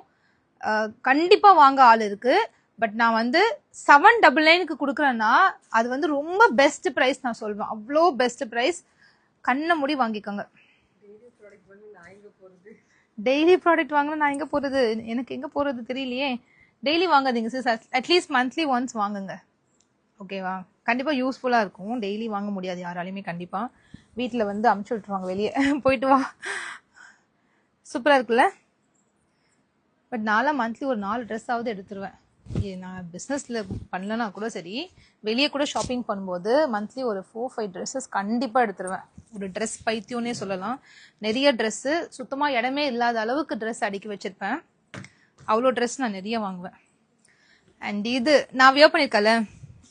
கண்டிப்பா வாங்க ஆள் இருக்கு. பட் நான் வந்து 799க்கு கொடுக்குறேன்னா அது வந்து ரொம்ப பெஸ்ட் பிரைஸ் நான் சொல்வேன். அவ்வளோ பெஸ்ட் பிரைஸ், கண்ணை மூடி வாங்கிக்கோங்க. டெய்லி ப்ராடக்ட் வாங்கினா நான் எங்க போறது, எனக்கு எங்க போறது தெரியலையே. டெய்லி வாங்காதீங்க சிஸ், அட்லீஸ்ட் மந்த்லி ஒன்ஸ் வாங்குங்க. ஓகேவா? கண்டிப்பா யூஸ்ஃபுல்லா இருக்கும். டெய்லி வாங்க முடியாது யாராலையுமே. கண்டிப்பா வீட்டில் வந்து அமுச்சு விட்டுருவாங்க, வெளியே போயிட்டு வா. சூப்பரா இருக்குல்ல? பட் நான்லாம் மந்த்லி ஒரு 4 ட்ரெஸ்ஸாவது எடுத்துருவேன். நான் பிஸ்னஸில் பண்ணலன்னா கூட சரி, வெளியே கூட ஷாப்பிங் பண்ணும்போது மந்த்லி ஒரு 4-5 ட்ரெஸ்ஸஸ் கண்டிப்பாக எடுத்துருவேன். ஒரு ட்ரெஸ் பைத்தியம்னே சொல்லலாம். நிறைய ட்ரெஸ்ஸு, சுத்தமாக இடமே இல்லாத அளவுக்கு ட்ரெஸ் அடுக்கி வச்சுருப்பேன். அவ்வளோ ட்ரெஸ் நான் நிறைய வாங்குவேன். அண்ட் இது நான் வியர் பண்ணியிருக்கல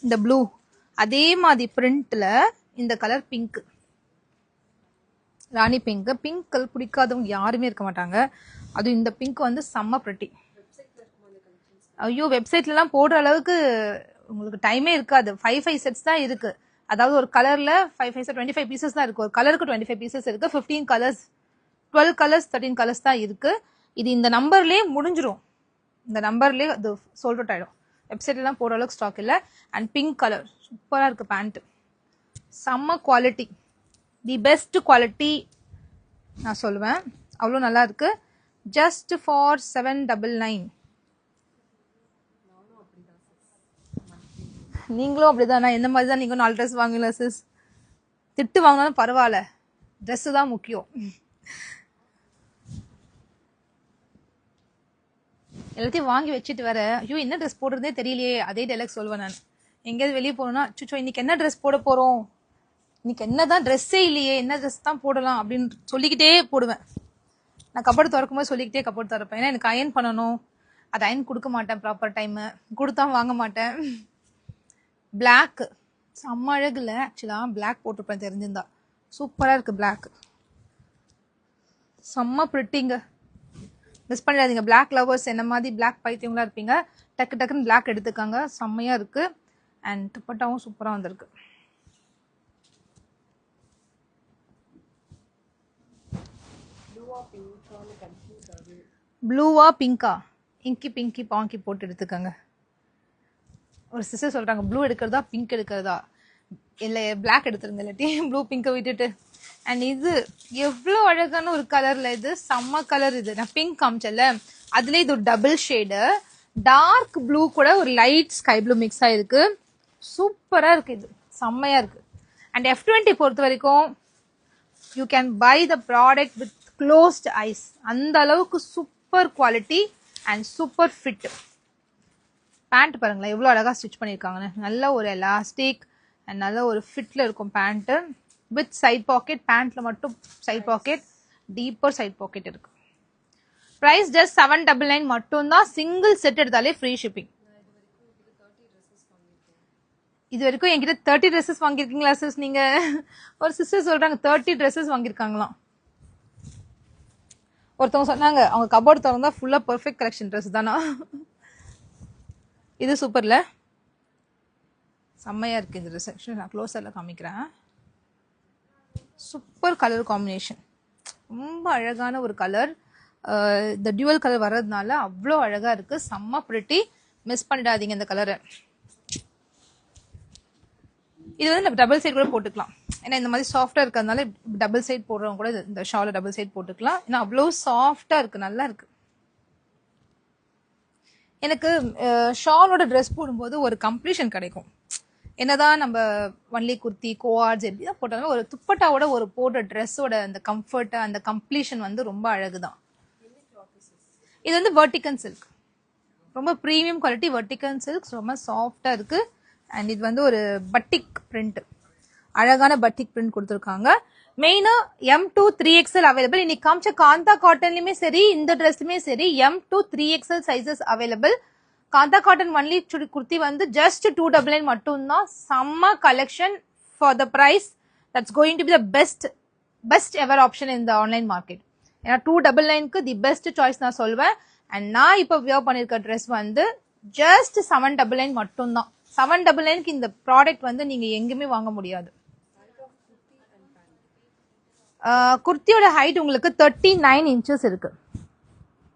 இந்த ப்ளூ, அதே மாதிரி பிரிண்ட்டில் இந்த கலர் பிங்க், ராணி பிங்க். பிங்க் கலர் பிடிக்காதவங்க யாருமே இருக்க மாட்டாங்க. அதுவும் இந்த பிங்க் வந்து செம்ம பிரிட்டி. ஐயோ, வெப்சைட்லலாம் போடுற அளவுக்கு உங்களுக்கு டைமே இருக்காது. 5 செட்ஸ் தான் இருக்கு. அதாவது ஒரு கலர்ல 5 செட் 25 பீசஸ் தான் இருக்கு. ஒரு கலருக்கு 25 பீசஸ் இருக்கு. 15 கலர்ஸ், 12 கலர்ஸ், 13 கலர்ஸ் தான் இருக்கு. இது இந்த நம்பர்லயே முடிஞ்சிரும். இந்த நம்பர்லயே அது சோல்ட் அவுட் ஆயிடும். வெப்சைட்லாம் போடுற அளவுக்கு ஸ்டாக் இல்லை. அண்ட் பிங்க் கலர் சூப்பரா இருக்கு. பேண்ட் செம்ம குவாலிட்டி, தி பெஸ்ட் குவாலிட்டி நான் சொல்லுவேன். அவ்வளோ நல்லா இருக்கு. Just for 799. நீங்களும் அப்படிதான், எந்த மாதிரி தான் நீங்களும் 4 ட்ரெஸ் வாங்கல சிஸ். திட்டு வாங்கினாலும் பரவாயில்ல, ட்ரெஸ் தான் முக்கியம். எல்லாத்தையும் வாங்கி வச்சுட்டு வர ஐயோ என்ன ட்ரெஸ் போடுறதே தெரியலையே, அதே டைலாக் சொல்லுவேன் நான். எங்கேயாவது வெளியே போகணும்னா சுச்சோ இன்னைக்கு என்ன ட்ரெஸ் போட போறோம், இன்னைக்கு என்னதான் ட்ரெஸ்ஸே இல்லையே, என்ன ட்ரெஸ் தான் போடலாம் அப்படின்னு சொல்லிக்கிட்டே போடுவேன். நான் கபோர்டு திறக்கும் போது சொல்லிக்கிட்டே கபோர்டு திறப்பேன். ஏன்னா எனக்கு அயன் பண்ணணும், அது அயன் கொடுக்க மாட்டேன் ப்ராப்பர் டைமு, கொடுத்தா வாங்க மாட்டேன். பிளாக் செம்ம அழகுல ஆக்சுவலா பிளாக் போட்டிருப்பேன் தெரிஞ்சிருந்தா. சூப்பரா இருக்கு பிளாக், செம்ம பிரிட்டிங்க. மிஸ் பண்ணிடாதீங்க. பிளாக் லவர்ஸ் என்ன மாதிரி பிளாக் பைத்தியங்களா இருப்பீங்க, டக்கு டக்குன்னு பிளாக் எடுத்துக்காங்க. செம்மையா இருக்கு. அண்ட் துப்பட்டாவும் சூப்பரா வந்திருக்கு. ப்ளூவா பிங்கா, இங்கி பிங்கி பாங்கி போட்டு எடுத்துக்கோங்க. ஒரு சிஸ்டர் சொல்றாங்க ப்ளூ எடுக்கிறதா பிங்க் எடுக்கிறதா, இல்லை பிளாக் எடுத்துருங்க, இல்லாட்டி ப்ளூ பிங்கை விட்டுட்டு. அண்ட் இது எவ்வளோ அழகான ஒரு கலர்ல, இது செம்ம கலர். இது நான் பிங்க் காமிச்சல, அதுல இது ஒரு டபுள் ஷேடு, டார்க் ப்ளூ கூட ஒரு லைட் ஸ்கை ப்ளூ மிக்ஸ் ஆயிருக்கு. சூப்பரா இருக்கு, இது செம்மையா இருக்கு. அண்ட் F20 பொறுத்த வரைக்கும் you can buy the product with closed eyes. அந்த அளவுக்கு super quality and super fit. Pant பாருங்களேன் எவ்வளோ அழகா ஸ்டிச் பண்ணியிருக்காங்கன்னு. நல்ல ஒரு எலாஸ்டிக் அண்ட் நல்ல ஒரு ஃபிட்ல இருக்கும் பேண்ட்டு, வித் சைட் பாக்கெட். பேண்ட்ல மட்டும் side pocket, deeper side pocket இருக்கு. பிரைஸ் ஜஸ்ட் 799 மட்டும்தான். சிங்கிள் செட் எடுத்தாலே ஃப்ரீ ஷிப்பிங். இது வரைக்கும் என்கிட்ட 30 ட்ரெஸ்ஸஸ் வாங்கியிருக்கீங்களா சிஸ் நீங்க? ஒரு சிஸ்டர் சொல்றாங்க 30 ட்ரெஸ்ஸஸ் வாங்கியிருக்காங்களாம். ஒருத்தவங்க சொன்னாங்க அவங்க கபோர்டு திறந்தா ஃபுல்லா பெர்ஃபெக்ட் கலெக்ஷன் ட்ரெஸ் தானா. இது சூப்பர்ல, செம்மையா இருக்கு இந்த ட்ரெஸ். நான் க்ளோஸர்ல காமிக்கிறேன். சூப்பர் கலர் காம்பினேஷன், ரொம்ப அழகான ஒரு கலர். இந்த டியூவல் கலர் வர்றதுனால அவ்வளோ அழகா இருக்கு, செம்ம பிரிட்டி. மிஸ் பண்ணிடாதீங்க இந்த கலரை. இது வந்து நம்ம டபுள் சைட் கூட போட்டுக்கலாம், ஏன்னா இந்த மாதிரி சாஃப்டா இருக்கிறதுனால டபுள் சைட் போடுறவங்க கூட இந்த ஷாலை டபுள் சைட் போட்டுக்கலாம். ஏன்னா அவ்வளோ சாஃப்டா இருக்கு, நல்லா இருக்கு. எனக்கு ஷாலோட ட்ரெஸ் போடும்போது ஒரு கம்ப்ளீஷன் கிடைக்கும். என்னதான் நம்ம ஒன்லி குர்த்தி கோஆர்ட்ஸ் எப்படிதான் போட்டாலும் ஒரு துப்பட்டாவோட ஒரு போடுற ட்ரெஸ்ஸோட அந்த கம்ஃபர்ட், அந்த கம்ப்ளீஷன் வந்து ரொம்ப அழகுதான். இது வந்து வெர்டிகன் சில்க், ரொம்ப ப்ரீமியம் குவாலிட்டி வெர்டிகன் சில்க், ரொம்ப சாஃப்டா இருக்கு. அண்ட் இது வந்து ஒரு பட்டிக் பிரிண்ட், அழகான பட்டிக் பிரிண்ட் கொடுத்துருக்காங்க. மெயினா M2 3XL அவைலபிள். இன்னைக்கு காமிச்ச காந்தா காட்டன்லயுமே சரி, இந்த ட்ரெஸ்லுமே சரி M2 3XL sizes available. Kantha cotton only kurti வந்து ஜஸ்ட் 299 மட்டும்தான். செம்ம collection for the price. That's going to be the best ever option in the online market. ஏன்னா 299க்கு தி பெஸ்ட் சாய்ஸ் நான் சொல்வேன். அண்ட் நான் இப்போ வியர் பண்ணிருக்க ட்ரெஸ் வந்து ஜஸ்ட் 799 மட்டும்தான். 799க்கு இந்த ப்ராடக்ட் வந்து நீங்க எங்குமே வாங்க முடியாது. குர்த்தியோட ஹைட் உங்களுக்கு 39 இன்ச்சஸ் இருக்கு.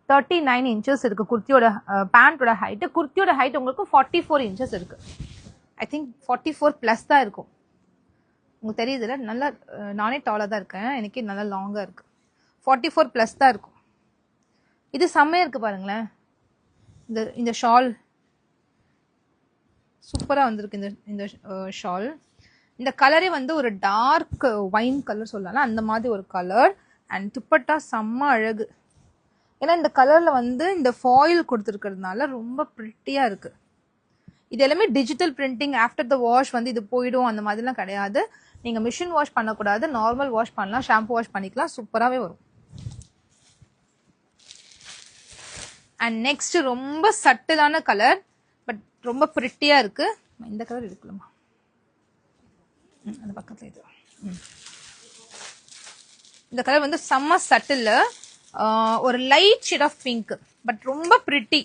39 இன்ச்சஸ் இருக்கு குர்த்தியோட பேண்டோட ஹைட். குர்த்தியோட ஹைட் உங்களுக்கு 44 இன்ச்சஸ் இருக்கு. ஐ திங்க் 44 பிளஸ் தான் இருக்கும். உங்களுக்கு தெரியுதுல, நல்லா நானே டாலா தான் இருக்கேன், எனக்கே நல்லா லாங்கா இருக்கு. 44 பிளஸ் தான் இருக்கும். இது செம்மையா இருக்கு பாருங்களேன். இந்த ஷால் சூப்பரா வந்திருக்கு. இந்த ஷால், இந்த கலரே வந்து ஒரு டார்க் வைன் கலர் சொல்லலாம், அந்த மாதிரி ஒரு கலர். அண்ட் துப்பட்டா செம்ம அழகு. ஏன்னா இந்த கலர்ல வந்து இந்த ஃபாயில் கொடுத்துருக்கிறதுனால ரொம்ப பிரிட்டியா இருக்கு. இது எல்லாமே digital printing. After the wash வந்து இது போயிடும், அந்த மாதிரிலாம் கிடையாது. நீங்க மிஷின் வாஷ் பண்ணக்கூடாது, நார்மல் வாஷ் பண்ணலாம், ஷாம்பு வாஷ் பண்ணிக்கலாம், சூப்பராகவே வரும். அண்ட் நெக்ஸ்ட் ரொம்ப சட்டிலான கலர், பட் ரொம்ப பிரிட்டியா இருக்கு. இந்த கலர் இருக்குல்லம்மா, அந்த பக்கத்துல இது. இந்த கலர் வந்து செம்ம சட்டில், ஒரு light shade of pink, but ரொம்ப பிரிட்டி.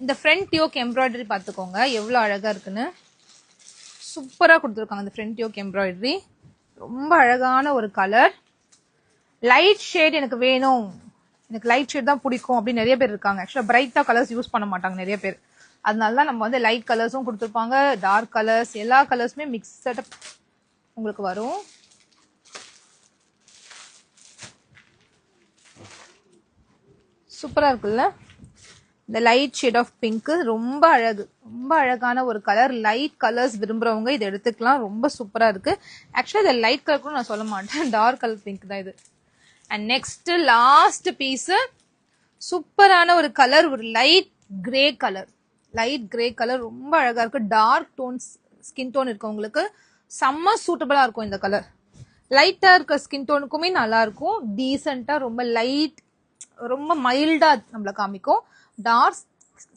இந்த ஃப்ரண்ட் யோக் எம்ப்ராய்டரி பார்த்துக்கோங்க எவ்வளோ அழகா இருக்குன்னு. சூப்பராக கொடுத்துருக்காங்க இந்த ஃப்ரண்ட் யோக் எம்ப்ராய்டரி. ரொம்ப அழகான ஒரு கலர். லைட் ஷேட் எனக்கு வேணும், எனக்கு லைட் ஷேட் தான் பிடிக்கும் அப்படின்னு நிறைய பேர் இருக்காங்க. ஆக்சுவலாக பிரைட்டா கலர்ஸ் யூஸ் பண்ண மாட்டாங்க நிறைய பேர். அதனால தான் நம்ம வந்து லைட் கலர்ஸும் கொடுத்துருப்பாங்க, டார்க் கலர்ஸ், எல்லா கலர்ஸுமே மிக்சட் உங்களுக்கு வரும். சூப்பரா இருக்குல்ல. இந்த லைட் ஷேட் ஆஃப் பிங்க் ரொம்ப அழகு, ரொம்ப அழகான ஒரு கலர். லைட் கலர்ஸ் விரும்புறவங்க இதை எடுத்துக்கலாம், ரொம்ப சூப்பரா இருக்கு. ஆக்சுவலா இதை லைட் கலர் கூட நான் சொல்ல மாட்டேன், டார்க் கலர் பிங்க் தான் இது. அண்ட் நெக்ஸ்ட் லாஸ்ட் பீஸ், சூப்பரான ஒரு கலர், ஒரு light grey colour. Light grey colour ரொம்ப அழகா இருக்கு. டார்க் டோன்ஸ் ஸ்கின் டோன் இருக்கு உங்களுக்கு செம்ம சூட்டபிளா இருக்கும் இந்த கலர். லைட்டா இருக்க ஸ்கின் டோனுக்குமே நல்லா இருக்கும். டீசெண்டா ரொம்ப லைட் ரொம்ப மைல்டா நம்மள காமிக்கும். டார்க்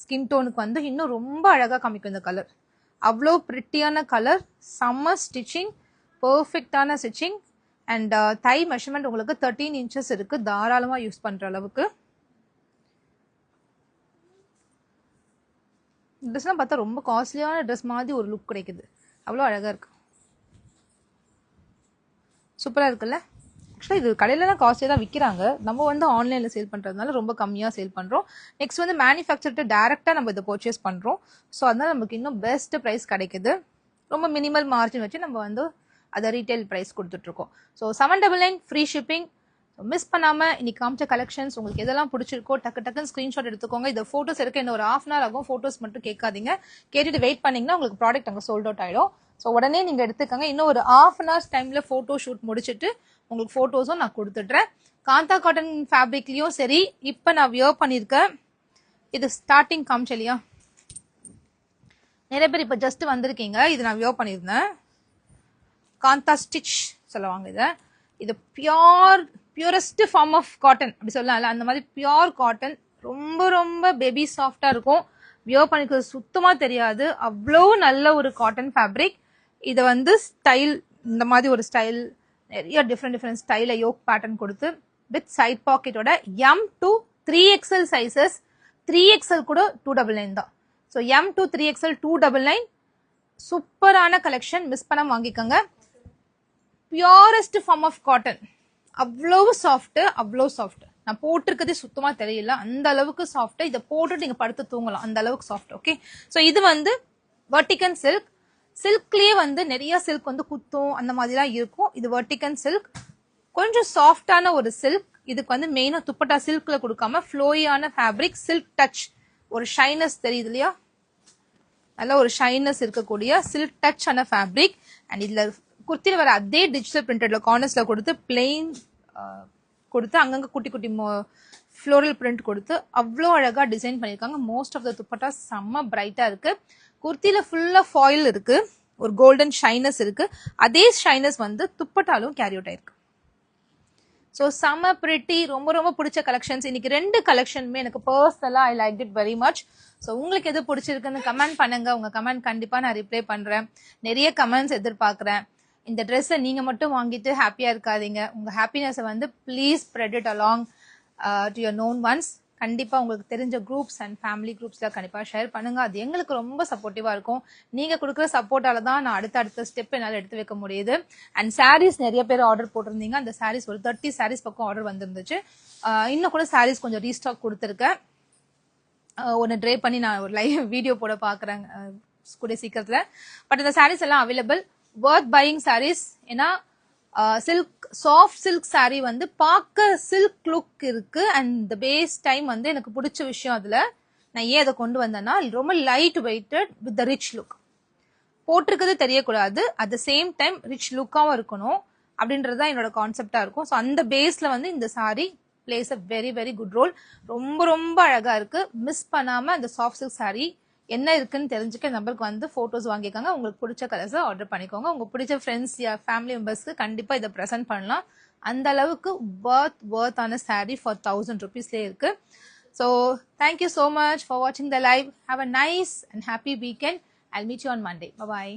ஸ்கின் டோனுக்கு வந்து இன்னும் ரொம்ப அழகா காமிக்கும் இந்த கலர். அவ்வளோ பிரிட்டியான கலர், செம்ம ஸ்டிச்சிங், பர்ஃபெக்டான ஸ்டிச்சிங். அண்ட் தை மெஷர்மெண்ட் உங்களுக்கு 13 இன்ச்சஸ் இருக்கு, தாராளமா யூஸ் பண்ற அளவுக்கு. ட்ரெஸ்லாம் பார்த்தா ரொம்ப காஸ்ட்லியான ட்ரெஸ் மாதிரி ஒரு லுக் கிடைக்குது. அவ்வளோ அழகா இருக்கு, சூப்பரா இருக்குல்ல. ஆக்சுவலாக இது கடையிலலாம் காஸ்ட்லியாக தான் விற்கிறாங்க. நம்ம வந்து ஆன்லைனில் சேல் பண்ணுறதுனால ரொம்ப கம்மியாக சேல் பண்ணுறோம். நெக்ஸ்ட் வந்து மேனுஃபேக்சர்ட்டு டேரெக்டாக நம்ம இதை பர்ச்சேஸ் பண்ணுறோம். ஸோ அதனால் நமக்கு இன்னும் பெஸ்ட் ப்ரைஸ் கிடைக்குது. ரொம்ப மினிமல் மார்ஜின் வச்சு நம்ம வந்து அதை ரீட்டைல் ப்ரைஸ் கொடுத்துட்ருக்கோம். So 799 free shipping. மிஸ் பண்ணாமல் இன்னைக்கு காமிச்ச கலெக்ஷன்ஸ் உங்களுக்கு எதெல்லாம் பிடிச்சிருக்கோ டக்குன்னு ஸ்க்ரீன்ஷாட் எடுத்துக்கோங்க. இந்த ஃபோட்டோஸ் எடுக்க இன்னும் ஒரு 1/2 hour ஆகும். ஃபோட்டோஸ் மட்டும் கேட்காதீங்க, கேட்டுட்டு வெயிட் பண்ணிங்கன்னா உங்களுக்கு ப்ராடக்ட் அங்கே சோல்ட் அவுட் ஆகிடும். ஸோ உடனே நீங்கள் எடுத்துக்கோங்க. இன்னும் ஒரு 1/2 hour டைமில் ஃபோட்டோ ஷூட் முடிச்சுட்டு உங்களுக்கு ஃபோட்டோஸும் நான் கொடுத்துட்றேன். காந்தா காட்டன் ஃபேப்ரிக்லேயும் சரி. இப்போ நான் வியர் பண்ணியிருக்கேன், இது ஸ்டார்டிங் காமிச்சலையா, நிறைய பேர் இப்போ ஜஸ்ட் வந்திருக்கீங்க. இது நான் வியர் பண்ணியிருந்தேன். காந்தா ஸ்டிச் சொல்லுவாங்க இதை. இது பியூரஸ்ட் ஃபார்ம் ஆஃப் காட்டன் அப்படி சொல்லலாம்ல, அந்த மாதிரி பியூர் காட்டன். ரொம்ப ரொம்ப பேபி சாஃப்டா இருக்கும். வியர் பண்ணிக்கிறது சுத்தமா தெரியாது, அவ்வளோ நல்ல ஒரு காட்டன் ஃபேப்ரிக். இதை வந்து ஸ்டைல், இந்த மாதிரி ஒரு ஸ்டைல், நிறைய டிஃப்ரெண்ட் ஸ்டைல யோக் பேட்டர்ன் கொடுத்து வித் சைட் பாக்கெட்டோட M to 3XL sizes. 3XL கூட 299 தான். So M to 3XL 299. சூப்பரான கலெக்ஷன், மிஸ் பண்ண வாங்கிக்கோங்க. பியூரஸ்ட் ஃபார்ம் ஆஃப் காட்டன், அவ்வளோ சாஃப்ட், அவ்வளோ சாஃப்ட். நான் போட்டிருக்கதே சுத்தமா தெரியல, அந்த அளவுக்கு சாஃப்ட். இதை போட்டுட்டு நீங்க படுத்து தூங்கலாம், அந்த அளவுக்கு சாஃப்ட். ஓகே, ஸோ இது வந்து வெர்டிகன் சில்க். சில்க்லயே வந்து நிறைய சில்க் வந்து குத்தும் அந்த மாதிரிலாம் இருக்கும். இது வெர்டிகன் சில்க், கொஞ்சம் சாஃப்டான ஒரு சில்க். இதுக்கு வந்து மெயினா துப்பட்டா சில்க்ல கொடுக்காம ஃப்ளோயான ஃபேப்ரிக், சில்க் டச், ஒரு ஷைனஸ் தெரியுது இல்லையா, நல்ல ஒரு ஷைனஸ் இருக்கக்கூடிய சில்க் டச் ஆன ஃபேப்ரிக். அண்ட் இதுல குர்த்தியில் வர அதே டிஜிட்டல் பிரிண்டட்ல கார்னர்ஸ்ல கொடுத்து பிளெயின் கொடுத்து அங்கங்க குட்டி குட்டி ஃப்ளோரல் பிரிண்ட் கொடுத்து அவ்வளோ அழகா டிசைன் பண்ணியிருக்காங்க. மோஸ்ட் ஆஃப் த துப்பட்டா செம்ம பிரைட்டா இருக்கு. குர்த்தியில ஃபுல்லா ஃபாயில் இருக்கு, ஒரு கோல்டன் ஷைனஸ் இருக்கு. அதே ஷைனஸ் வந்து துப்பட்டாலும் கேரி அவுட் ஆயிருக்கு. ஸோ செம்ம பிரிட்டி, ரொம்ப ரொம்ப பிடிச்ச கலெக்ஷன்ஸ். இன்னைக்கு 2 கலெக்ஷனுமே எனக்கு பர்சனலா I like it very much. So உங்களுக்கு எது பிடிச்சிருக்குன்னு கமெண்ட் பண்ணுங்க. உங்க கமெண்ட் கண்டிப்பா நான் ரிப்ளை பண்றேன். நிறைய கமெண்ட்ஸ் எதிர்பார்க்குறேன். இந்த ட்ரெஸ்ஸை நீங்க மட்டும் வாங்கிட்டு ஹாப்பியா இருக்காதீங்க. உங்க ஹாப்பினஸை வந்து please spread it along to your known once. கண்டிப்பா உங்களுக்கு தெரிஞ்ச குரூப்ஸ் அண்ட் ஃபேமிலி குரூப்ஸ்ல கண்டிப்பா ஷேர் பண்ணுங்க. அது எங்களுக்கு ரொம்ப சப்போர்ட்டிவா இருக்கும். நீங்க கொடுக்குற சப்போர்ட்டால தான் நான் அடுத்த ஸ்டெப் என்னால் எடுத்து வைக்க முடியுது. அண்ட் சாரீஸ் நிறைய பேர் ஆர்டர் போட்டிருந்தீங்க. அந்த சாரீஸ் ஒரு 30 சாரீஸ் பக்கம் ஆர்டர் வந்திருந்துச்சு. இன்னும் கூட சாரீஸ் கொஞ்சம் ரீஸ்டாக் கொடுத்துருக்கேன். ஒன்று ட்ரை பண்ணி நான் ஒரு லைவ் வீடியோ போட பாக்குறேன் கூட சீக்கிரத்துல. பட் இந்த சாரீஸ் எல்லாம் அவைலபிள், வர்த் பையிங் சாரீஸ். ஏன்னா சில்க், சாஃப்ட் சில்க் சாரீ வந்து பார்க்க சில்க் லுக் இருக்கு. அண்ட் த பேஸ் டைம் வந்து எனக்கு பிடிச்ச விஷயம் அதுல நான் ஏன் அதை கொண்டு வந்தேன்னா, ரொம்ப light weighted with the rich look. போட்டிருக்கிறது தெரியக்கூடாது, at the same time rich லுக்காவும் இருக்கணும் அப்படின்றது தான் என்னோட கான்செப்டா இருக்கும். ஸோ அந்த பேஸ்ல வந்து இந்த sari plays a very very good role. ரொம்ப ரொம்ப அழகா இருக்கு. மிஸ் பண்ணாம அந்த சாஃப்ட் சில்க் சாரீ என்ன இருக்குன்னு தெரிஞ்சுக்க நம்பருக்கு வந்து போட்டோஸ் வாங்கிக்கோங்க. உங்களுக்கு பிடிச்ச கலர்ஸ் ஆர்டர் பண்ணிக்கோங்க. உங்களுக்கு பிடிச்ச ஃப்ரெண்ட்ஸ் ஃபேமிலி மெம்பர்ஸ்க்கு கண்டிப்பா இதை ப்ரெசென்ட் பண்ணலாம். அந்த அளவுக்கு worth ஆன சாரீ ஃபார் 1000 rupeesலயே இருக்கு. So thank you so much for watching the live. Have a nice and happy weekend. I'll meet you on Monday. Bye bye.